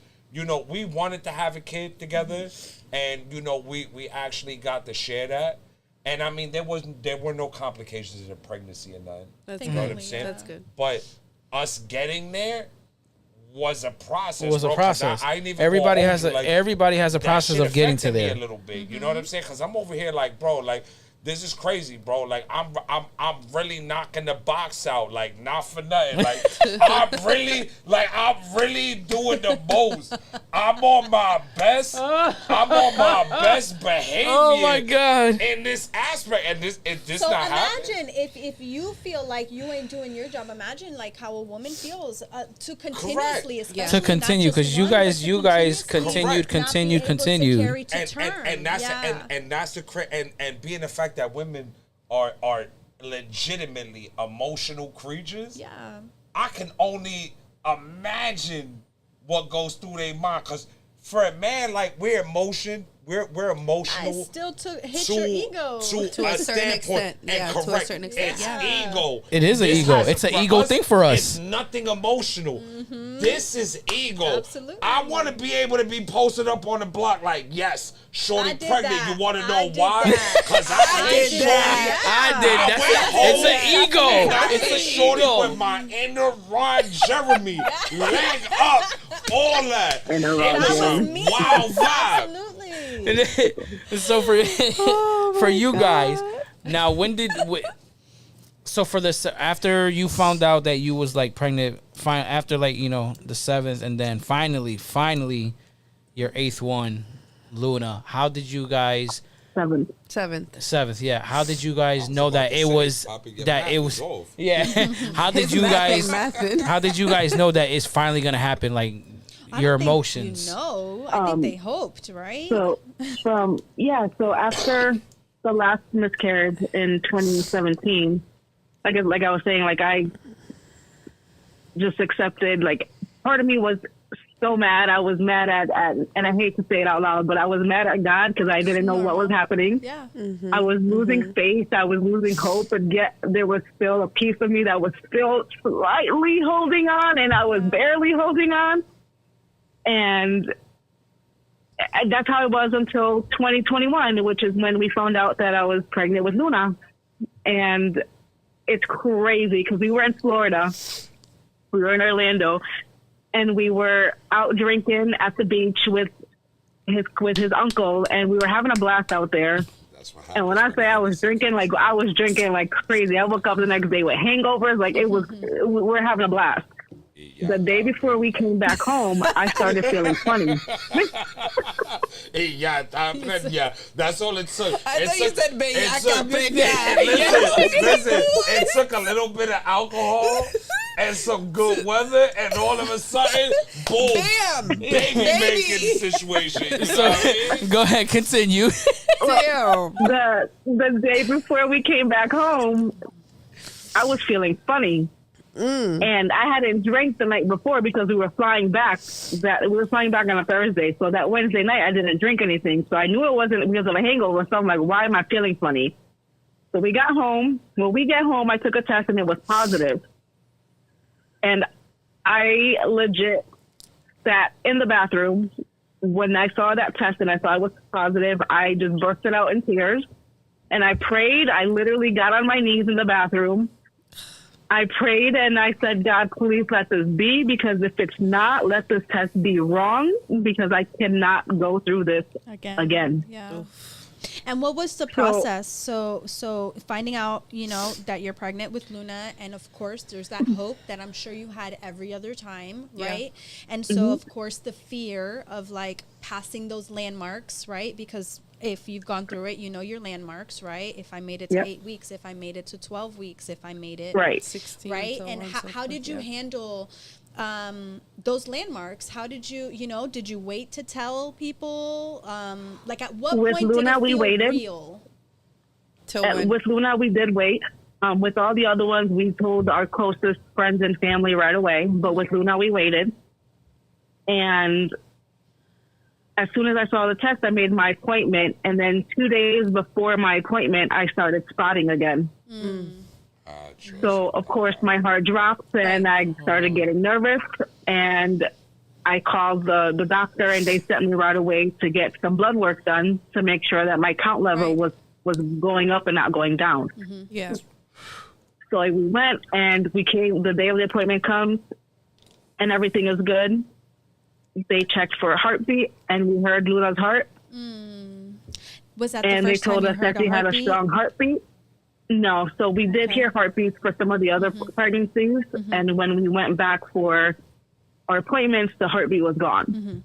we wanted to have a kid together and, we actually got to share that. And I mean, there were no complications in the pregnancy or nothing. That's you know what I'm saying? That's good. But us getting there was a process. It was a process. I ain't even everybody has a process of getting to there. A little bit, you know what I'm saying? Because I'm over here like, bro, like, this is crazy, bro. Like, I'm really knocking the box out. Like, not for nothing. Like, I'm really doing the most. I'm on my best. I'm on my best behavior. Oh my God! In this aspect, and this so not imagine happening. if you feel like you ain't doing your job. Imagine like how a woman feels to continuously, especially to continue, because you guys continued. And that's and being the fact that women are legitimately emotional creatures. Yeah. I can only imagine what goes through their mind, because for a man, like, we're emotion we're emotional. I still hit your ego. To a certain extent. And Yeah, to a correct. certain extent. It's Yeah. ego. It is an This ego. has- It's an ego thing for us. It's nothing emotional. This is ego. Absolutely. I want to be able to be posted up on the block like, yes, shorty I did pregnant. that. You want to I know did why? that. Because I did shorty. that. I did. I That's went it's an home ego. and I It's hit an shorty ego. with my inner Ron Jeremy, leg up, all that. Inner Ron It was Jeremy. a wild vibe. Absolutely. And then- so for you guys, now when did so for this after you found out that you was like pregnant, after like the 7th, and then finally your 8th one, Luna. How did you guys 7. 7th? Yeah. How did you guys know that it was Off. Yeah. How did you guys? How did you guys know that it's finally gonna happen? Like I your don't think emotions. I think they hoped, right? So so after the last miscarriage in 2017, like I was saying, like I just accepted. Like part of me was so mad. I was mad at and I hate to say it out loud, but I was mad at God because I didn't know what was happening. Yeah. I was losing faith. I was losing hope, and yet there was still a piece of me that was still slightly holding on, and I was barely holding on. And that's how it was until 2021, which is when we found out that I was pregnant with Luna. And it's crazy because we were in Florida. We were in Orlando, and we were out drinking at the beach with his uncle, and we were having a blast out there. That's what And when I say I was drinking like crazy. I woke up the next day with hangovers. Like we're having a blast. The day before we came back home, I started feeling funny. Yeah, that's all it took. I thought you said, baby, I got big. Listen, it took a little bit of alcohol and some good weather, and all of a sudden, boom, Bam! baby making situation. You know So what I mean? go ahead, continue. Damn. The day before we came back home, I was feeling funny. And I hadn't drank the night before because we were flying back. We were flying back on a Thursday. So that Wednesday night, I didn't drink anything. So I knew it wasn't because of a hangover. So I'm like, why am I feeling funny? So we got home. When we get home, I took a test and it was positive. And I legit sat in the bathroom. When I saw that test and I saw it was positive, I just bursted out in tears. And I prayed. I literally got on my knees in the bathroom. I prayed and I said, God, please let this be, because if it's not, let this test be wrong, because I cannot go through this again. Yeah. And what was the process? So finding out, that you're pregnant with Luna, and of course there's that hope that I'm sure you had every other time, right? And so of course the fear of like passing those landmarks, right? Because if you've gone through it, you know your landmarks, right? If I made it to 8 weeks, if I made it to 12 weeks, if I made it 16, right? so And on, how did you handle those landmarks? How did you, did you wait to tell people? Like at what With point Luna, did it we feel waited. real? With Luna, we did wait. With all the other ones, we told our closest friends and family right away. But with Luna, we waited. And as soon as I saw the test, I made my appointment. And then 2 days before my appointment, I started spotting again. So, of course, my heart dropped and I started getting nervous. And I called the doctor, and they sent me right away to get some blood work done to make sure that my count level was going up and not going down. Yeah. So we went, and we came. The day of the appointment comes, and everything is good. They checked for a heartbeat, and we heard Luna's heart. Was that the and they first time told you us heard that she had a strong heartbeat. No, so we did hear heartbeats for some of the other pregnancies, and when we went back for our appointments, the heartbeat was gone.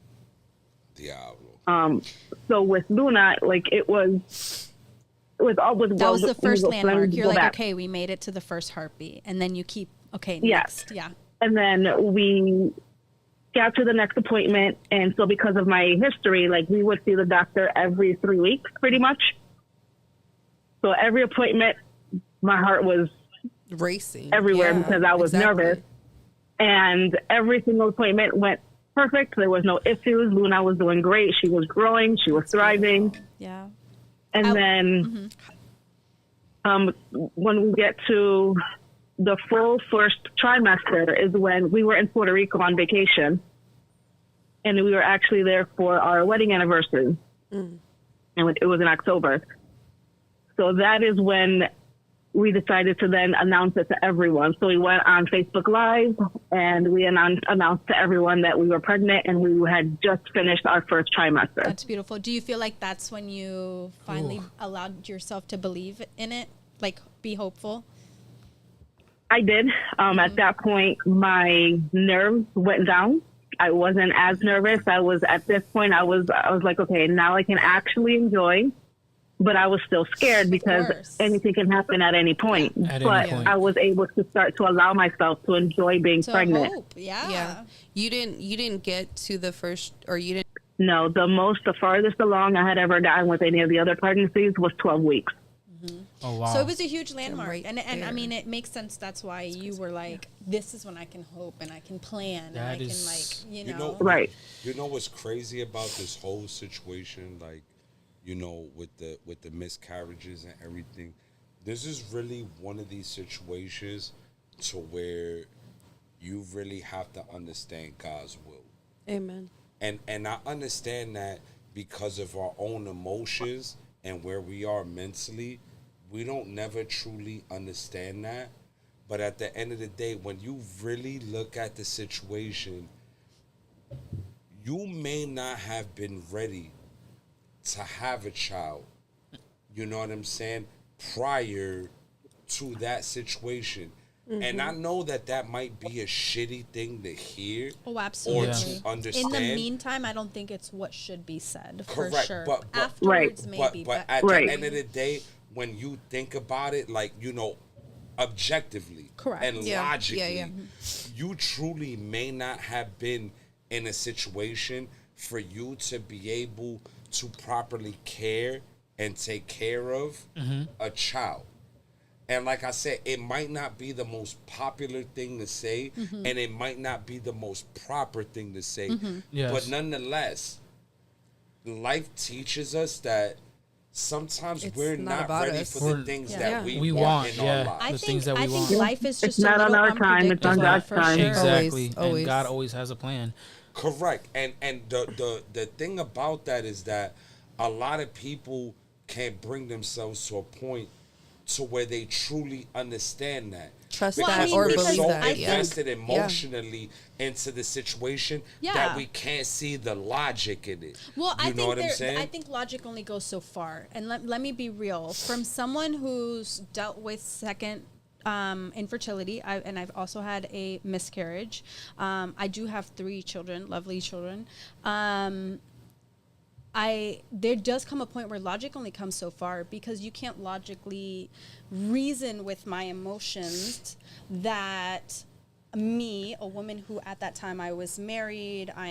Diablo. So with Luna, like it was all with That was the first landmark. You're like, back. okay, we made it to the first heartbeat, and then you keep Yes. next, yeah. And then we got to the next appointment, and so because of my history, like we would see the doctor every 3 weeks, pretty much. So every appointment, my heart was racing everywhere because I was nervous. And every single appointment went perfect. There was no issues. Luna was doing great. She was growing. She was thriving. Yeah. And then when we get to the full first trimester is when we were in Puerto Rico on vacation. And we were actually there for our wedding anniversary. And it was in October. So that is when we decided to then announce it to everyone. So we went on Facebook Live and we announced to everyone that we were pregnant and we had just finished our first trimester. That's beautiful. Do you feel like that's when you finally allowed yourself to believe in it? Like, be hopeful? I did. At that point, my nerves went down. I wasn't as nervous. I was like, okay, now I can actually enjoy. But I was still scared because anything can happen at any point. I was able to start to allow myself to enjoy being pregnant. Hope. Yeah. You didn't get to the first, or you didn't. No, the farthest along I had ever gotten with any of the other pregnancies was 12 weeks. Oh, wow. So it was a huge landmark. Right and there. I mean, it makes sense. That's why you were like, this is when I can hope and I can plan and I can, like, you know. Right. You know what's crazy about this whole situation? Like, you know, with the miscarriages and everything, this is really one of these situations to where you really have to understand God's will. Amen. And I understand that because of our own emotions and where we are mentally, we don't never truly understand that. But at the end of the day, when you really look at the situation, you may not have been ready to have a child, you know what I'm saying, prior to that situation. And I know that might be a shitty thing to hear absolutely. or to understand. In the meantime, I don't think it's what should be said. Correct, for sure. but Afterwards, maybe. But at the end of the day, when you think about it, like, you know, objectively and logically, you truly may not have been in a situation for you to be able to properly care and take care of a child. And like I said, it might not be the most popular thing to say, and it might not be the most proper thing to say. But nonetheless, life teaches us that sometimes we're not ready for the things that we want in our lives. The things that we want. I think life is just it's not on our time, it's on God's time. Exactly. Always. And God always has a plan. Correct. And the thing about that is that a lot of people can't bring themselves to a point to where they truly understand that. Trust because that or we're believe so that. invested emotionally into the situation that we can't see the logic in it. Well, you know what I'm saying? I think logic only goes so far. And let me be real. From someone who's dealt with second infertility, I've also had a miscarriage. I do have 3 children, lovely children. There does come a point where logic only comes so far, because you can't logically reason with my emotions that me, a woman who at that time I was married, I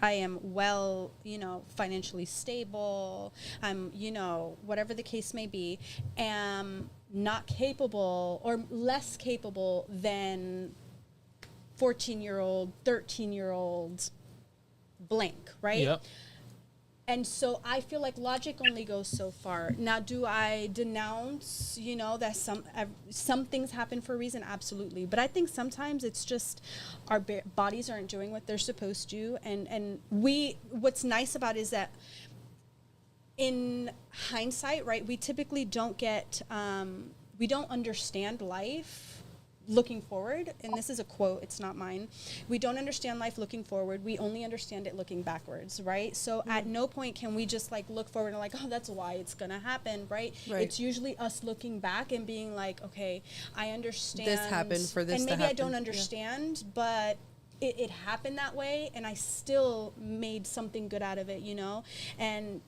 am well, you know, financially stable, I'm, you know, whatever the case may be, am not capable or less capable than 14-year-old, 13-year-old blank, right? Yep. And so I feel like logic only goes so far. Now, do I denounce, you know, that some things happen for a reason? Absolutely. But I think sometimes it's just our bodies aren't doing what they're supposed to. And what's nice about it is that in hindsight, right, we typically don't get, we don't understand life looking forward, and this is a quote, it's not mine. We don't understand life looking forward. We only understand it looking backwards, right? So at no point can we just like look forward and like, oh, that's why it's gonna happen, right? It's usually us looking back and being like, okay, I understand this happened for this, and maybe to happen. I don't understand, but it happened that way, and I still made something good out of it, you know? And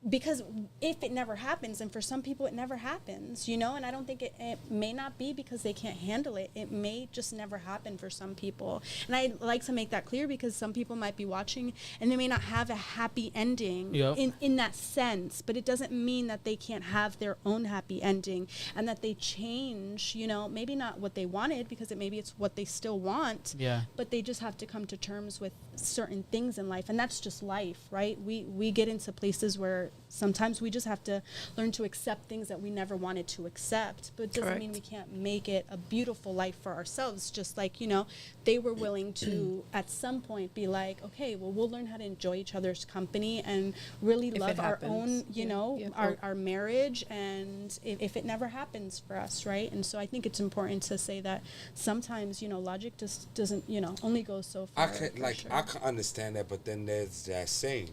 because if it never happens, and for some people it never happens, you know, and I don't think it may not be because they can't handle it. It may just never happen for some people. And I like to make that clear because some people might be watching and they may not have a happy ending in that sense, but it doesn't mean that they can't have their own happy ending and that they change, you know, maybe not what they wanted because maybe it's what they still want, but they just have to come to terms with certain things in life. And that's just life, right? We get into places where sometimes we just have to learn to accept things that we never wanted to accept, but it doesn't mean we can't make it a beautiful life for ourselves. Just like, you know, they were willing to at some point be like, okay, well, we'll learn how to enjoy each other's company and really love our own, you know, our marriage, and if it never happens for us, right? And so I think it's important to say that sometimes, you know, logic just doesn't, you know, only goes so far. I can understand that, but then there's that saying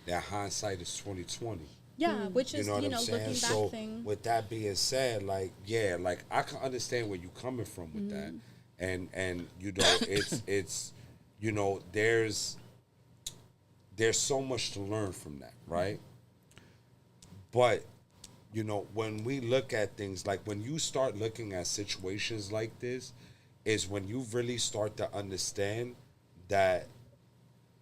that hindsight is 20/20. Yeah, which is, you know, looking back so thing. With that being said, like, yeah, like I can understand where you're coming from with that, and you know, it's you know, there's so much to learn from that, right? But you know, when we look at things, like when you start looking at situations like this, is when you really start to understand that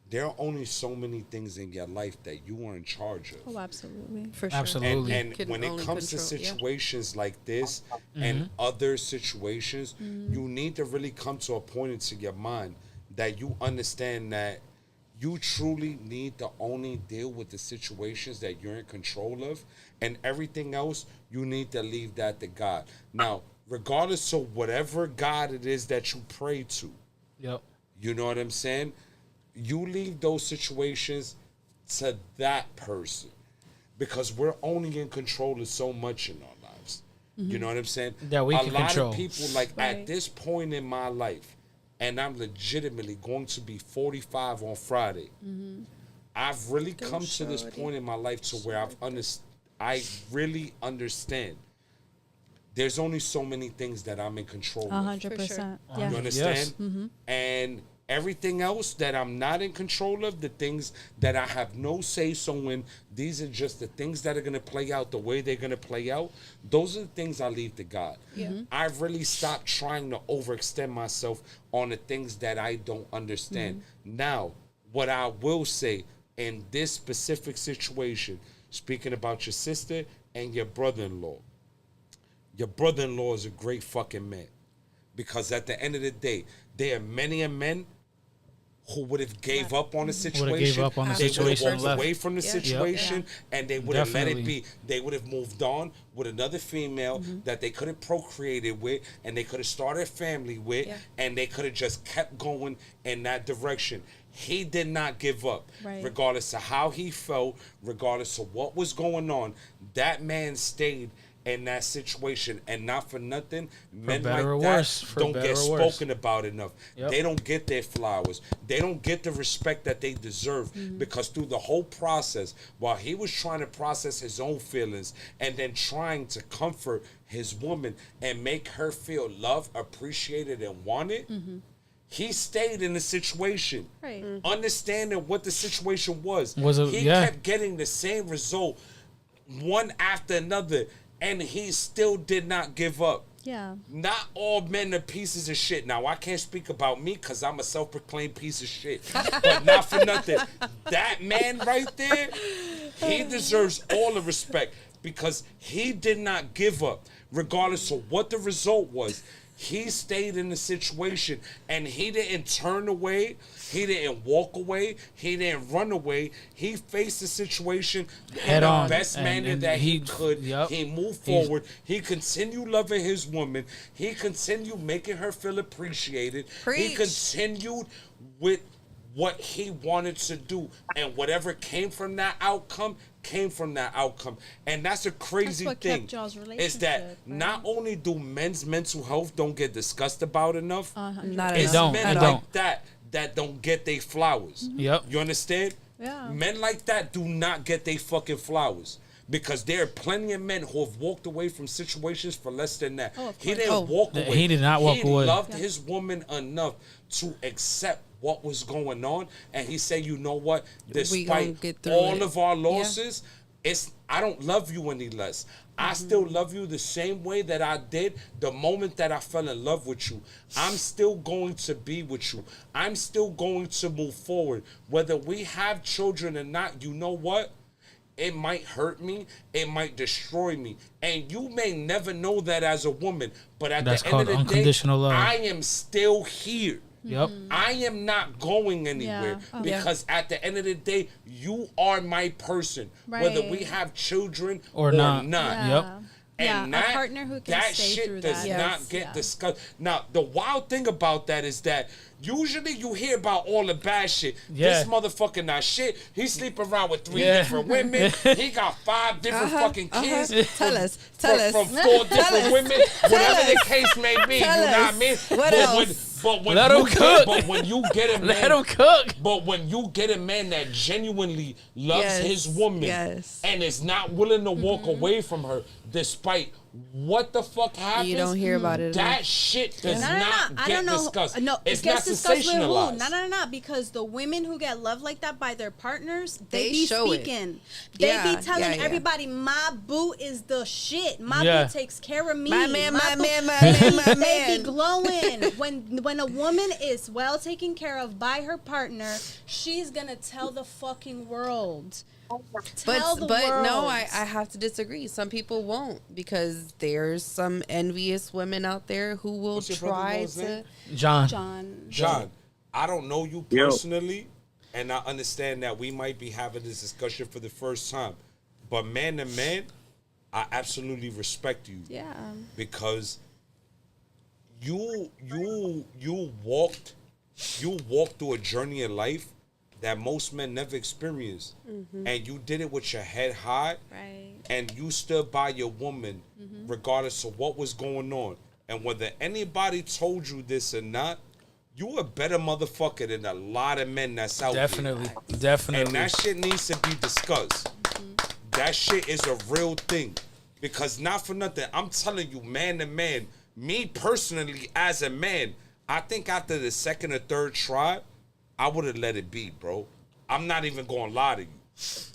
there are only so many things in your life that you are in charge of. Oh, absolutely. For sure. Absolutely. And when it comes to situations like this and other situations, you need to really come to a point into your mind that you understand that you truly need to only deal with the situations that you're in control of, and everything else, you need to leave that to God. Now, regardless of whatever God it is that you pray to, you know what I'm saying? You leave those situations to that person, because we're only in control of so much in our lives. You know what I'm saying? That we can control. A lot of people, like at this point in my life, and I'm legitimately going to be 45 on Friday, I've really come to this point in my life to where I really understand there's only so many things that I'm in control of. 100%. You understand? And everything else that I'm not in control of, the things that I have no say-so in, these are just the things that are going to play out the way they're going to play out. Those are the things I leave to God. I've really stopped trying to overextend myself on the things that I don't understand. Now, what I will say in this specific situation, speaking about your sister and your brother-in-law is a great fucking man. Because at the end of the day, there are many men who would have gave up on the situation. They would have walked away from the situation, and they would have let it be. They would have moved on with another female that they could have procreated with, and they could have started a family with, and they could have just kept going in that direction. He did not give up, regardless of how he felt, regardless of what was going on. That man stayed in that situation, and not for nothing, men like that don't get spoken about enough. They don't get their flowers. They don't get the respect that they deserve, because through the whole process, while he was trying to process his own feelings and then trying to comfort his woman and make her feel loved, appreciated, and wanted, he stayed in the situation, understanding what the situation was. He kept getting the same result one after another, and he still did not give up. Not all men are pieces of shit. Now, I can't speak about me because I'm a self-proclaimed piece of shit. But not for nothing. That man right there, he deserves all the respect, because he did not give up, regardless of what the result was. He stayed in the situation, and he didn't turn away. He didn't walk away. He didn't run away. He faced the situation in the best manner that he could. He moved forward. He continued loving his woman. He continued making her feel appreciated. He continued with what he wanted to do, and whatever came from that outcome came from that outcome. And that's a crazy thing, is that not only do men's mental health don't get discussed about enough, it's men like that don't get their flowers. You understand? Men like that do not get their fucking flowers, because there are plenty of men who have walked away from situations for less than that. He didn't walk away. He did not walk away. He loved his woman enough to accept what was going on, and he said, you know what, despite all of our losses, I don't love you any less. I still love you the same way that I did the moment that I fell in love with you. I'm still going to be with you. I'm still going to move forward. Whether we have children or not, you know what? It might hurt me. It might destroy me. And you may never know that as a woman. But at That's the end of called the day, unconditional love. I am still here. Yep. I am not going anywhere because at the end of the day, you are my person. Whether we Right. have children Or or not. not. Yep. And a partner who can that stay shit through does that. not Yes. get discussed. Now, the wild thing about that is that usually you hear about all the bad shit. Yeah. This motherfucker not shit. He sleep around with 3 Yeah. different women. He got 5 different fucking kids. Tell us. From 4 different women. Whatever the case may be. You know what I mean? What else? But when Let you him get, cook. but when you get a man, Let him cook. but when you get a man that genuinely loves Yes, his woman yes. and is not willing to walk away from her despite what the fuck happens, You don't hear about it. that shit does No. not I get don't know. discussed. No, It's it gets not discussed with who? sensationalized. No. Because the women who get loved like that by their partners, they They be show it. speaking. They Yeah, be telling yeah, yeah. everybody, "My boo is the shit. My Yeah. boo takes care of me. My man, my boo-" man, my They man, be- my They man. be glowing when a woman is well taken care of by her partner. She's gonna tell the fucking world. Tell the But world. no, I have to disagree. Some people won't because there's some envious women out there who will What's your try brother-in-law's to. name? John. John, I don't know you Yo. personally, and I understand that we might be having this discussion for the first time. But man to man, I absolutely respect you. Yeah. Because you walked through a journey in life that most men never experienced. And you did it with your head high. Right. And you stood by your woman regardless of what was going on. And whether anybody told you this or not, you a better motherfucker than a lot of men that's out Definitely. there. Definitely. And that shit needs to be discussed. That shit is a real thing. Because not for nothing, I'm telling you, man to man, me personally as a man, I think after the second or third try, I would have let it be, bro. I'm not even going to lie to you.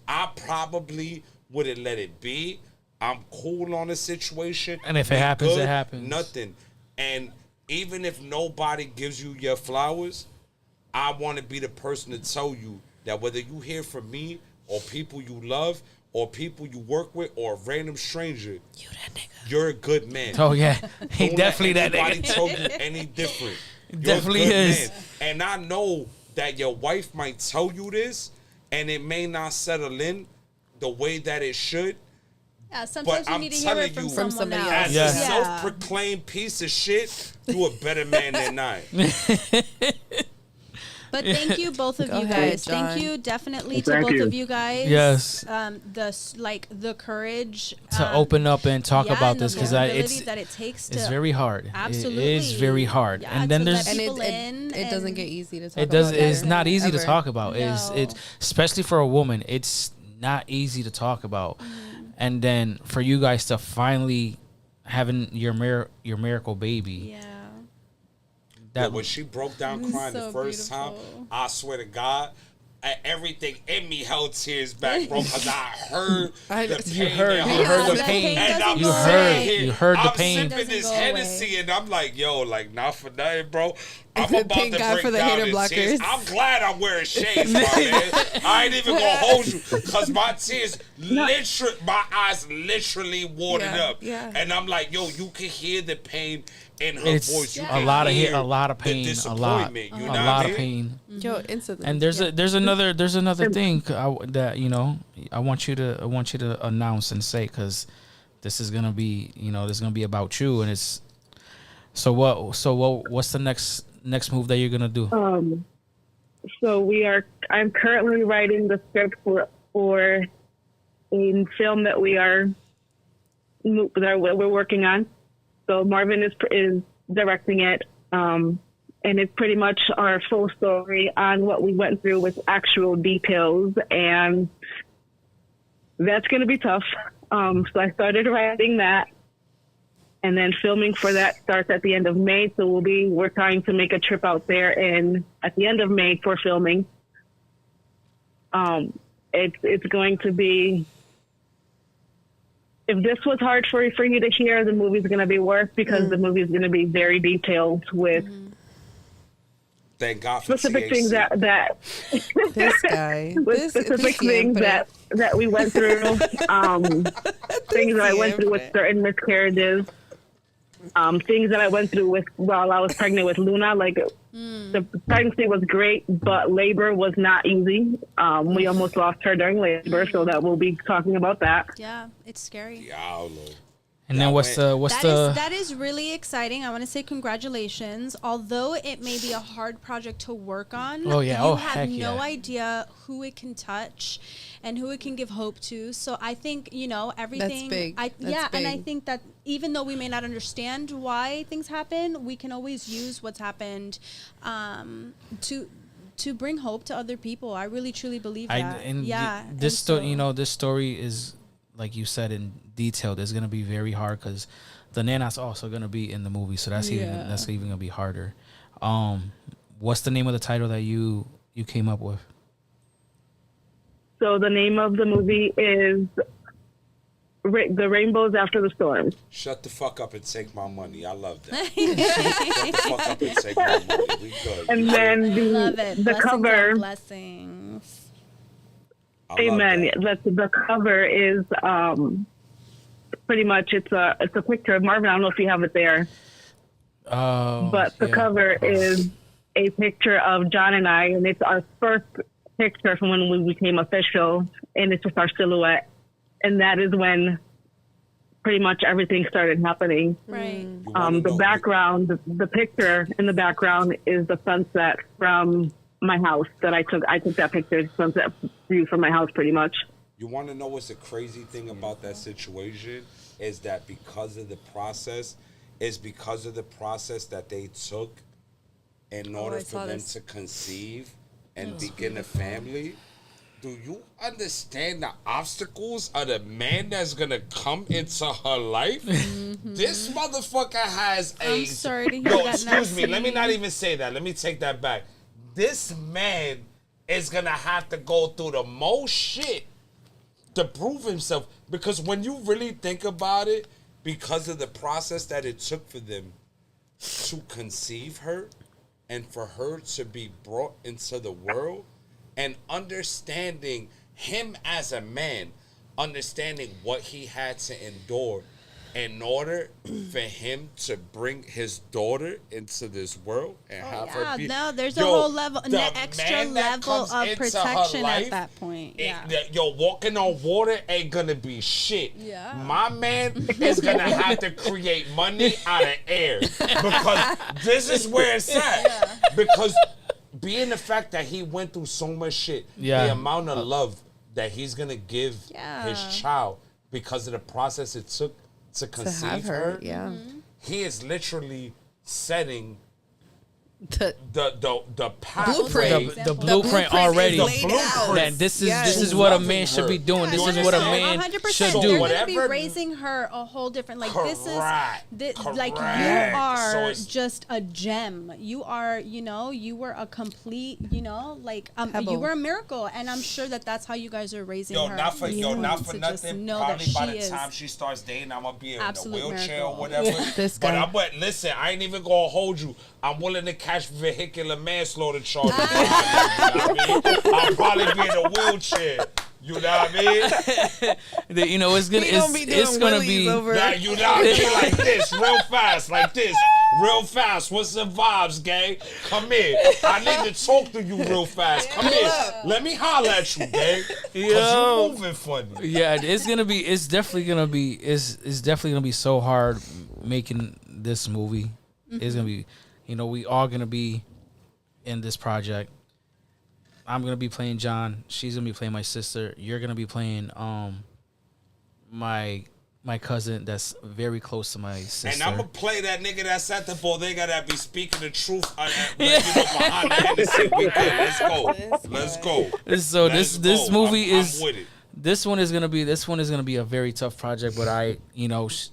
I probably would have let it be. I'm cool on the situation. And if it We happens, it good, happens. Nothing. And even if nobody gives you your flowers, I want to be the person to tell you that whether you hear from me or people you love or people you work with or a random stranger, You that nigga. you're a good man. Oh yeah, he Don't definitely let that anybody nigga. tell you any different. You're Definitely a good is. man. And I know that your wife might tell you this, and it may not settle in the way that it should. Yeah, sometimes But you I'm need to hear telling it from you, someone somebody else. else. As Yeah. a self-proclaimed piece of shit, you a better man than I am. But thank you, both of Go you ahead, guys. John. Thank you, definitely to Thank both you. of you guys. Yes. The courage To open up and talk yeah, about and the this because vulnerability it's that it takes to it's very hard. absolutely It is very hard. Yeah, And then to there's let And people in it doesn't and- get easy to talk it does about. it's either, not easy to ever. talk about. It's No. especially for a woman. It's not easy to talk about. And then for you guys to finally having your miracle baby. Yeah. But when she broke down crying the So first time, beautiful. I swear to God, everything in me held tears back, bro, because I heard the pain. You heard Yeah, the that pain. pain And I'm You doesn't heard- go away. you heard the I'm pain. sipping Doesn't this go Hennessy, away. and I'm like, yo, like, not for nothing, bro. I'm about Thank to God break for the down hater in tears. blockers. I'm glad I'm wearing shades, my man. I ain't even gonna hold you, because my tears, my eyes literally watered Yeah, up. yeah. And I'm like, yo, you can hear the pain in her It's voice. You a can lot of hear a lot of the pain, a lot, disappointment, you know a what lot I of mean? pain. Yo, instantly. And there's another thing that I want you to announce and say, because this is gonna be about you, and it's what's the next move that you're gonna do? So I'm currently writing the script for a film that we're working on. So Marvin is directing it, and it's pretty much our full story on what we went through with actual details, and that's going to be tough. So I started writing that, and then filming for that starts at the end of May. So we're trying to make a trip out there at the end of May for filming. It's going to be if this was hard for you to hear, the movie's going to be worse because the movie's going to be very detailed with Thank God for specific THC. things that This guy. with specific things that we went through, things that I went through with certain miscarriages, things that I went through with while I was pregnant with Luna. Like the pregnancy was great, but labor was not easy. We almost lost her during labor, so that we'll be talking about that. Yeah, it's scary. Yowlo. And then what's the That is really exciting. I want to say congratulations. Although it may be a hard project to work on, Oh, yeah. you Oh, have heck no yeah. idea who it can touch and who it can give hope to. So I think, everything. big. That's and I big. think that even though we may not understand why things happen, we can always use what's happened to bring hope to other people. I really truly believe that. This story is, like you said, in detail. It's gonna be very hard because the Nana's also gonna be in the movie, so that's even gonna be harder. What's the name of the title that you came up with? So the name of the movie is The Rainbows After the Storm. Shut the fuck up and take my money. I love that. Shut the fuck up and take my money. We good. And then Love it. the Blessings cover. on blessings. I love Amen. that. The cover is pretty much it's a picture of Marvin. I don't know if you have it there, but the cover is a picture of John and I, and it's our first picture from when we became official, and it's just our silhouette, and that is when pretty much everything started happening. Right. The background, the picture in the background is the sunset from my house that I took. I took that picture, sunset view from my house, pretty much. You want to know what's the crazy thing about that situation is that because of the process that they took in order for them to conceive and begin a family. Do you understand the obstacles of the man that's gonna come into her life? This motherfucker has a. I'm sorry to hear that. Excuse me. Let me not even say that. Let me take that back. This man is gonna have to go through the most shit to prove himself. Because when you really think about it, because of the process that it took for them to conceive her and for her to be brought into the world, and understanding him as a man, understanding what he had to endure in order for him to bring his daughter into this world and have her be. No, there's a whole level, an extra level of protection at that point. Walking on water ain't gonna be shit. Yeah. My man is gonna have to create money out of air because this is where it's at. Yeah. Because being the fact that he went through so much shit, the amount of love that he's gonna give his child because of the process it took to conceive her, he is literally setting the pathway, the blueprint already. The blueprint. And this is what a man should be doing. This is what a man 100%. should You're do. going to be raising her a whole different, like, this is, like, you are just a gem. You are, you were a complete, like, you were a miracle. And I'm sure that that's how you guys are raising her. Not for nothing. Probably by the is time she starts dating, I'm going to be in a wheelchair miracle. or whatever. But listen, I ain't even going to hold you. I'm willing to catch vehicular manslaughter charges. You know what I mean? I'll probably be in a wheelchair. You know what I mean? It's gonna be you know what I mean? Like this, real fast, like this, real fast. What's the vibes, gang? Come here. I need to talk to you real fast. Come here. Let me holler at you, gang. Cause you moving funny. Yeah, it's definitely gonna be so hard making this movie. It's gonna be, we all gonna be in this project. I'm gonna be playing John. She's gonna be playing my sister. You're gonna be playing my cousin that's very close to my sister. And I'm gonna play that nigga that's at the bodega that be speaking the truth. Behind the Hennessy. We good. Let's go. So this movie is. I'm with it. This one is gonna be a very tough project. But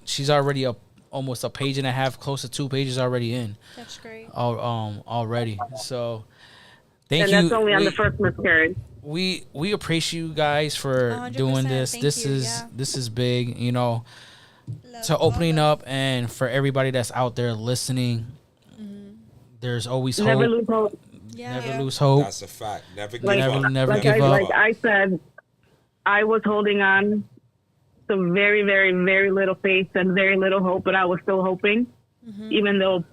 she's already almost a page and a half, close to 2 pages already in. That's great. Already. So. Thank and you. that's only on the first miscarriage. we appreciate you guys for 100%. doing this. Thank This you, is yeah. this is big, you know, Love, to all opening love. up, and for everybody that's out there listening. There's always Never hope. lose hope. Yeah. Never lose hope. That's a fact. Never give Like, up. never give up. Like I said, I was holding on to very, very, very little faith and very little hope, but I was still hoping, even though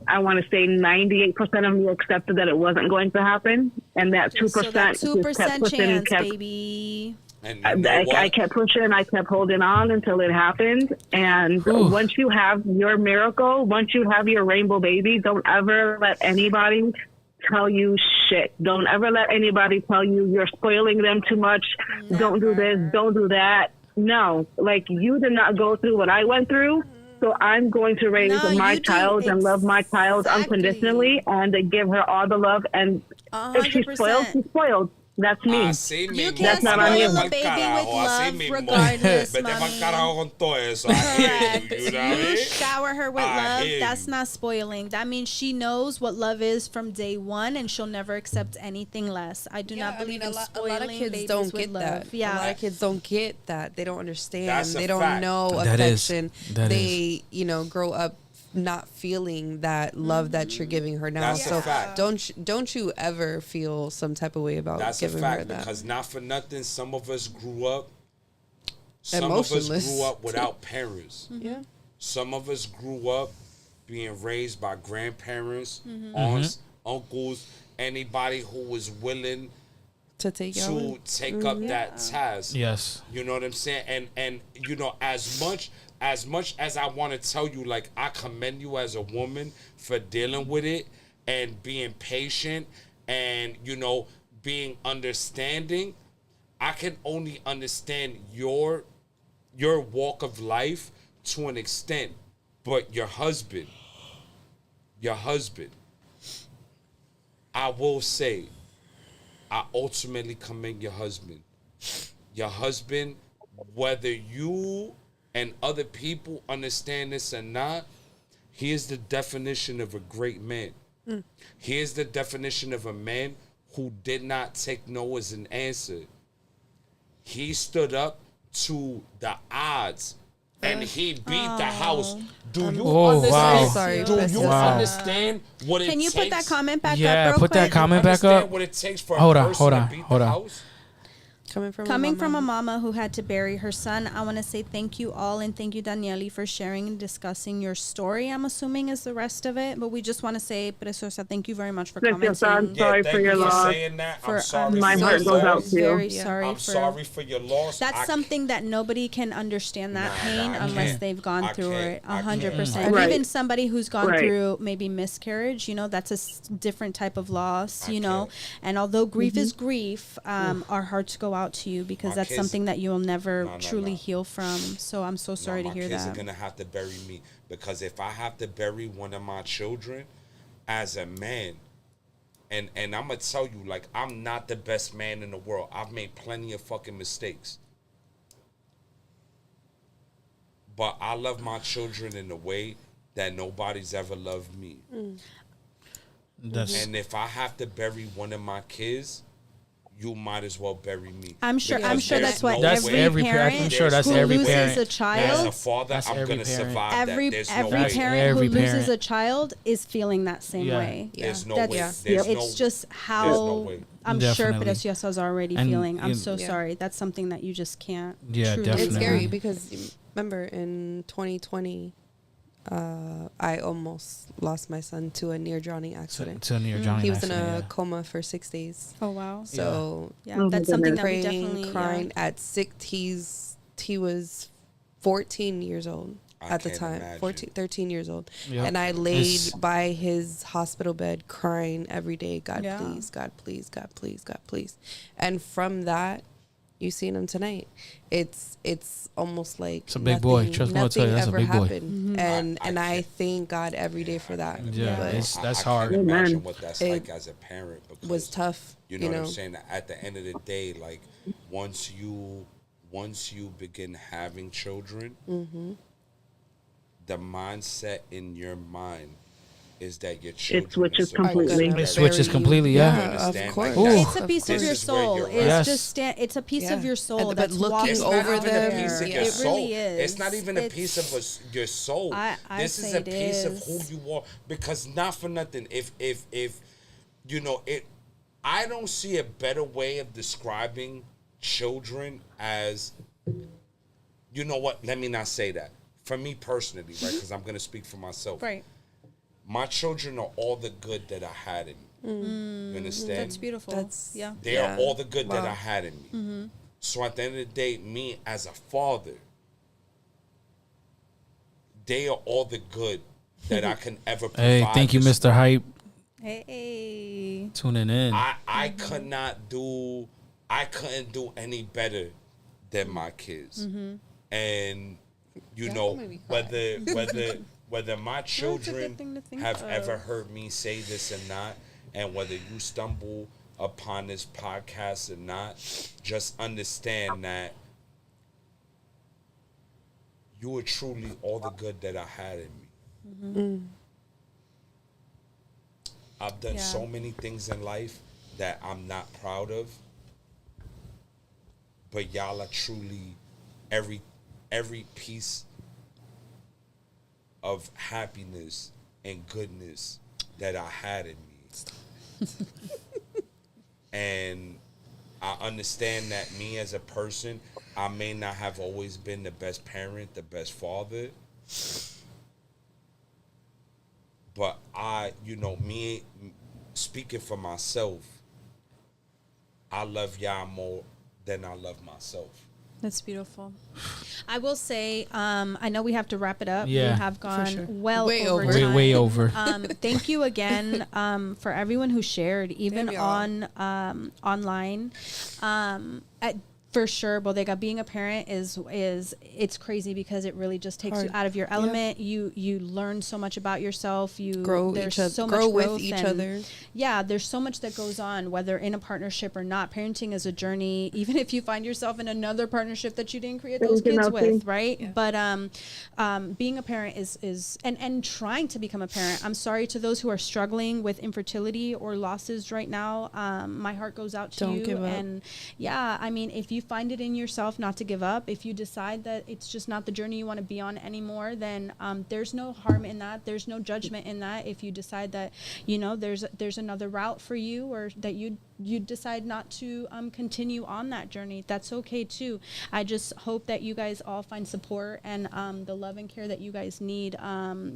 I want to say 98% of me accepted that it wasn't going to happen, and that 2% So that just 2% kept pushing chance, and kept. baby. And you know what? I kept pushing, I kept holding on until it happened. And Ooh. once you have your miracle, once you have your rainbow baby, don't ever let anybody tell you shit. Don't ever let anybody tell you you're spoiling them too much. Don't do this, don't do that. No, like, you did not go through what I went through. So I'm going to raise No, my you do. child and love my child Exactly. unconditionally and to give her all the love. And if she's spoiled, 100%. she's spoiled. That's me. Así You mismo. can't not on Vete you. spoil pa'l a baby carajo, with así love mismo. regardless, Vete pa'l mommy. carajo con todo eso. I hear Correct. you. You know what I You mean? shower her with I love. hear That's you. not spoiling. That means she knows what love is from day one, and she'll never accept anything less. I do not believe in a spoiling lot of kids babies don't with get love. that. Yeah. A lot of kids don't get that. They don't understand. That's a They don't fact. know That is. affection. That they, grow up not feeling that love that you're giving her now. That's a so fact. don't you ever feel some type of way about That's a giving her fact, that. because not for nothing, some of us grew up. Some of us Emotionless. grew up without parents. Yeah. Some of us grew up being raised by grandparents, aunts, uncles, anybody who was willing To take to you take up that task. Yes. You know what I'm saying? And you know, as much as I want to tell you, like, I commend you as a woman for dealing with it and being patient and, being understanding, I can only understand your walk of life to an extent. But your husband, I will say, I ultimately commend your husband. Your husband, whether you and other people understand this or not, he is the definition of a great man. He is the definition of a man who did not take no as an answer. He stood up to the odds and he beat the house. Do you understand? wow. Sorry, Do you Princess. Wow. understand what it takes? Can you put that comment back Yeah, up real put that quick? comment back Understand up. what it takes for Hold a on, person hold to on, beat hold the on. house? Coming from a mama who had to bury her son, I want to say thank you all, and thank you, Daniele, for sharing and discussing your story. I'm assuming is the rest of it, but we just want to say, Preciosa, thank you very much for Preciosa, I'm commenting. sorry thank for your you loss. saying that. I'm sorry my for your heart goes out loss. to you. Very Yeah. sorry I'm for. sorry for your loss. That's something that nobody can understand that Nah, pain I unless can't. they've gone I through can't. it. I 100%. can't. And Right. even somebody who's gone Right. through maybe miscarriage, that's a different type of loss, I know. can't. And although grief is grief, our hearts go out to you because My that's kids- something that you'll never No, truly no. heal from. So I'm so sorry to my hear kids that. are gonna have to bury me, because if I have to bury one of my children as a man, and I'm gonna tell you, like, I'm not the best man in the world. I've made plenty of fucking mistakes, but I love my children in a way that nobody's ever loved me. That's And if I have to bury one of my kids, you might as well bury me. I'm sure Because that's there's what no That's way- every every parent. parent I'm sure that's who every loses parent. a As child, a father, That's I'm every gonna parent. survive every that. There's no every way. parent Every who loses parent. a child is feeling that same Yeah. way. There's no That's, way. it's There's no- just there's how no way. I'm sure Definitely. Preciosa's already And feeling. I'm you- so Yeah. sorry. That's something that you just can't. Yeah, truly definitely. It's do. scary because remember in 2020, I almost lost my son to a near drowning accident. to near Johnny. He was in a accident, coma for 6 days. Oh wow. So Yeah, Oh, my that's something goodness. that we praying, definitely crying at 6. He was 14 years old I at the can't time, imagine. 13 years old. Yep. And I laid It's- by his hospital bed crying every day, God, Yeah. please, God, please, God, please, God, please. And from that, you seen him tonight. It's almost like It's a big boy. Trust me, I'll tell you, that's a ever big boy. happened. And I I can't- thank God every day for that. Yeah, But it's- that's I hard. can't imagine Amen. what that's It like as a parent. Because, was tough, You know what I'm saying? At the end of the day, like, once you begin having children, Mm-hmm. the mindset in your mind is that your children switches are supposed completely. to It switches completely, yeah. You understand? Of course. Like, It's a piece of this your is where soul. you're It's at. Yes. just it's a piece of Yeah. your soul And- but that's looking walking It's not over even them, a piece of yeah. your It soul. really is. It's not even a It's- piece of your soul. I This is say a it piece of is. who you are. Because not for nothing, if you know it, I don't see a better way of describing children as. You know what? Let me not say that. For me personally, right? Because I'm gonna speak for myself. Right. My children are all the good that I had in me. You understand? That's beautiful. Yeah. They are all the good that Wow. I had in me. So at the end of the day, me as a father, they are all the good that I can ever provide. Hey, thank you, this Mr. Hype, Hey. tuning in. I couldn't do any better than my kids. And you know, whether my children thing to think have of. ever heard me say this or not, and whether you stumble upon this podcast or not, just understand that you are truly all the good that I had in me. I've done Yeah. so many things in life that I'm not proud of, but y'all are truly every piece of happiness and goodness that I had in me. And I understand that me as a person, I may not have always been the best parent, the best father, but me speaking for myself, I love y'all more than I love myself. That's beautiful. I will say, I know we have to wrap it up. Yeah, We have gone sure. well Way over over. time. Way over. Thank you again for everyone who shared, even Damn, y'all. on online. For sure, Bodega, being a parent is it's crazy because it really just takes you Hard. out of your element. You learn so much about yourself. You Grow there's each other, so grow much with growth each and- other. Yeah, there's so much that goes on, whether in a partnership or not. Parenting is a journey. Even if you find yourself in another partnership that you didn't create those kids with, right? But being a parent is and trying to become a parent. I'm sorry to those who are struggling with infertility or losses right now. My heart goes out to Don't you. give up. And yeah, I mean, if you find it in yourself not to give up, if you decide that it's just not the journey you want to be on anymore, then there's no harm in that. There's no judgment in that. If you decide that, there's another route for you, or that you decide not to continue on that journey, that's okay too. I just hope that you guys all find support and the love and care that you guys need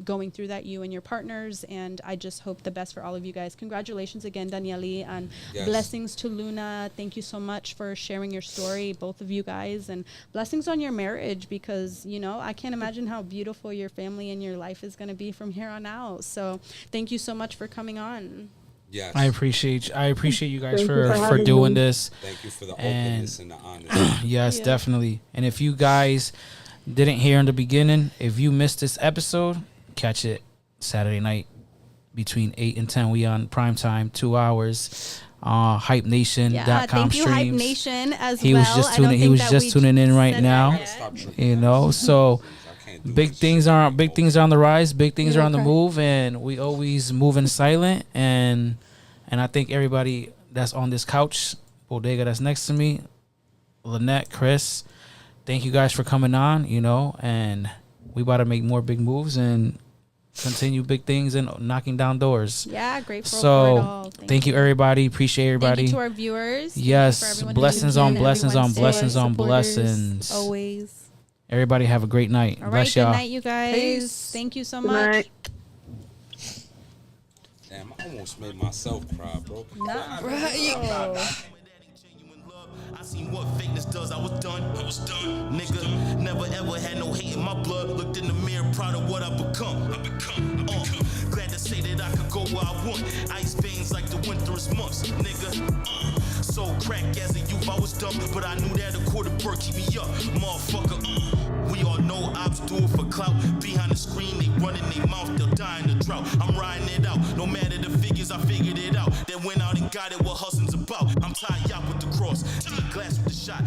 going through that, you and your partners. And I just hope the best for all of you guys. Congratulations again, Daniele, and Yes. blessings to Luna. Thank you so much for sharing your story, both of you guys, and blessings on your marriage, because I can't imagine how beautiful your family and your life is going to be from here on out. So thank you so much for coming on. Yes. I appreciate you guys Thank you for for having doing me. this. Thank you for the And- openness and the honesty. Yes, Yeah. definitely. And if you guys didn't hear in the beginning, if you missed this episode, catch it Saturday night between 8 and 10. We on primetime, 2 hours. HypeNation.com Yeah, thank you, Hype streams. Nation, as He well. was just I don't tuning. He think was that just we tuning in right said now. that yet. Stop tripping. You know, so I can't do big this things shit. are on the rise. Big things You are on the okay? move, and we always moving silent. And I think everybody that's on this couch, Bodega that's next to me, Lynette, Chris, thank you guys for coming on. And we about to make more big moves and continue big things and knocking down doors. Yeah, grateful for it So all. thank you everybody. Appreciate everybody. Thank you to our viewers. Thank you for Yes, everyone who blessings tuned on in blessings every on Wednesday. blessings on Supporters, blessings. Always. Everybody have a great night. All right, Bless good y'all. night, you guys. Peace. Thank you so Good much. night. Damn, I almost made myself cry, bro. Nah, I seen what fakeness does. I was done. Nigga, never ever had no hate in my blood. Looked in the mirror, proud of what I become. Glad to say that I could go where I want. Ice veins like the winter's months, nigga. So crack as a youth, I was dumb, but I knew that a quarter bird keep me up, motherfucker. We all know ops do it for clout. Behind the screen, they running their mouth, they'll die in the drought. I'm riding it out, no matter the figures, I figured it out. Then went out and got it, what hustling's about. I'm tied up with the cross, D glass with the shot.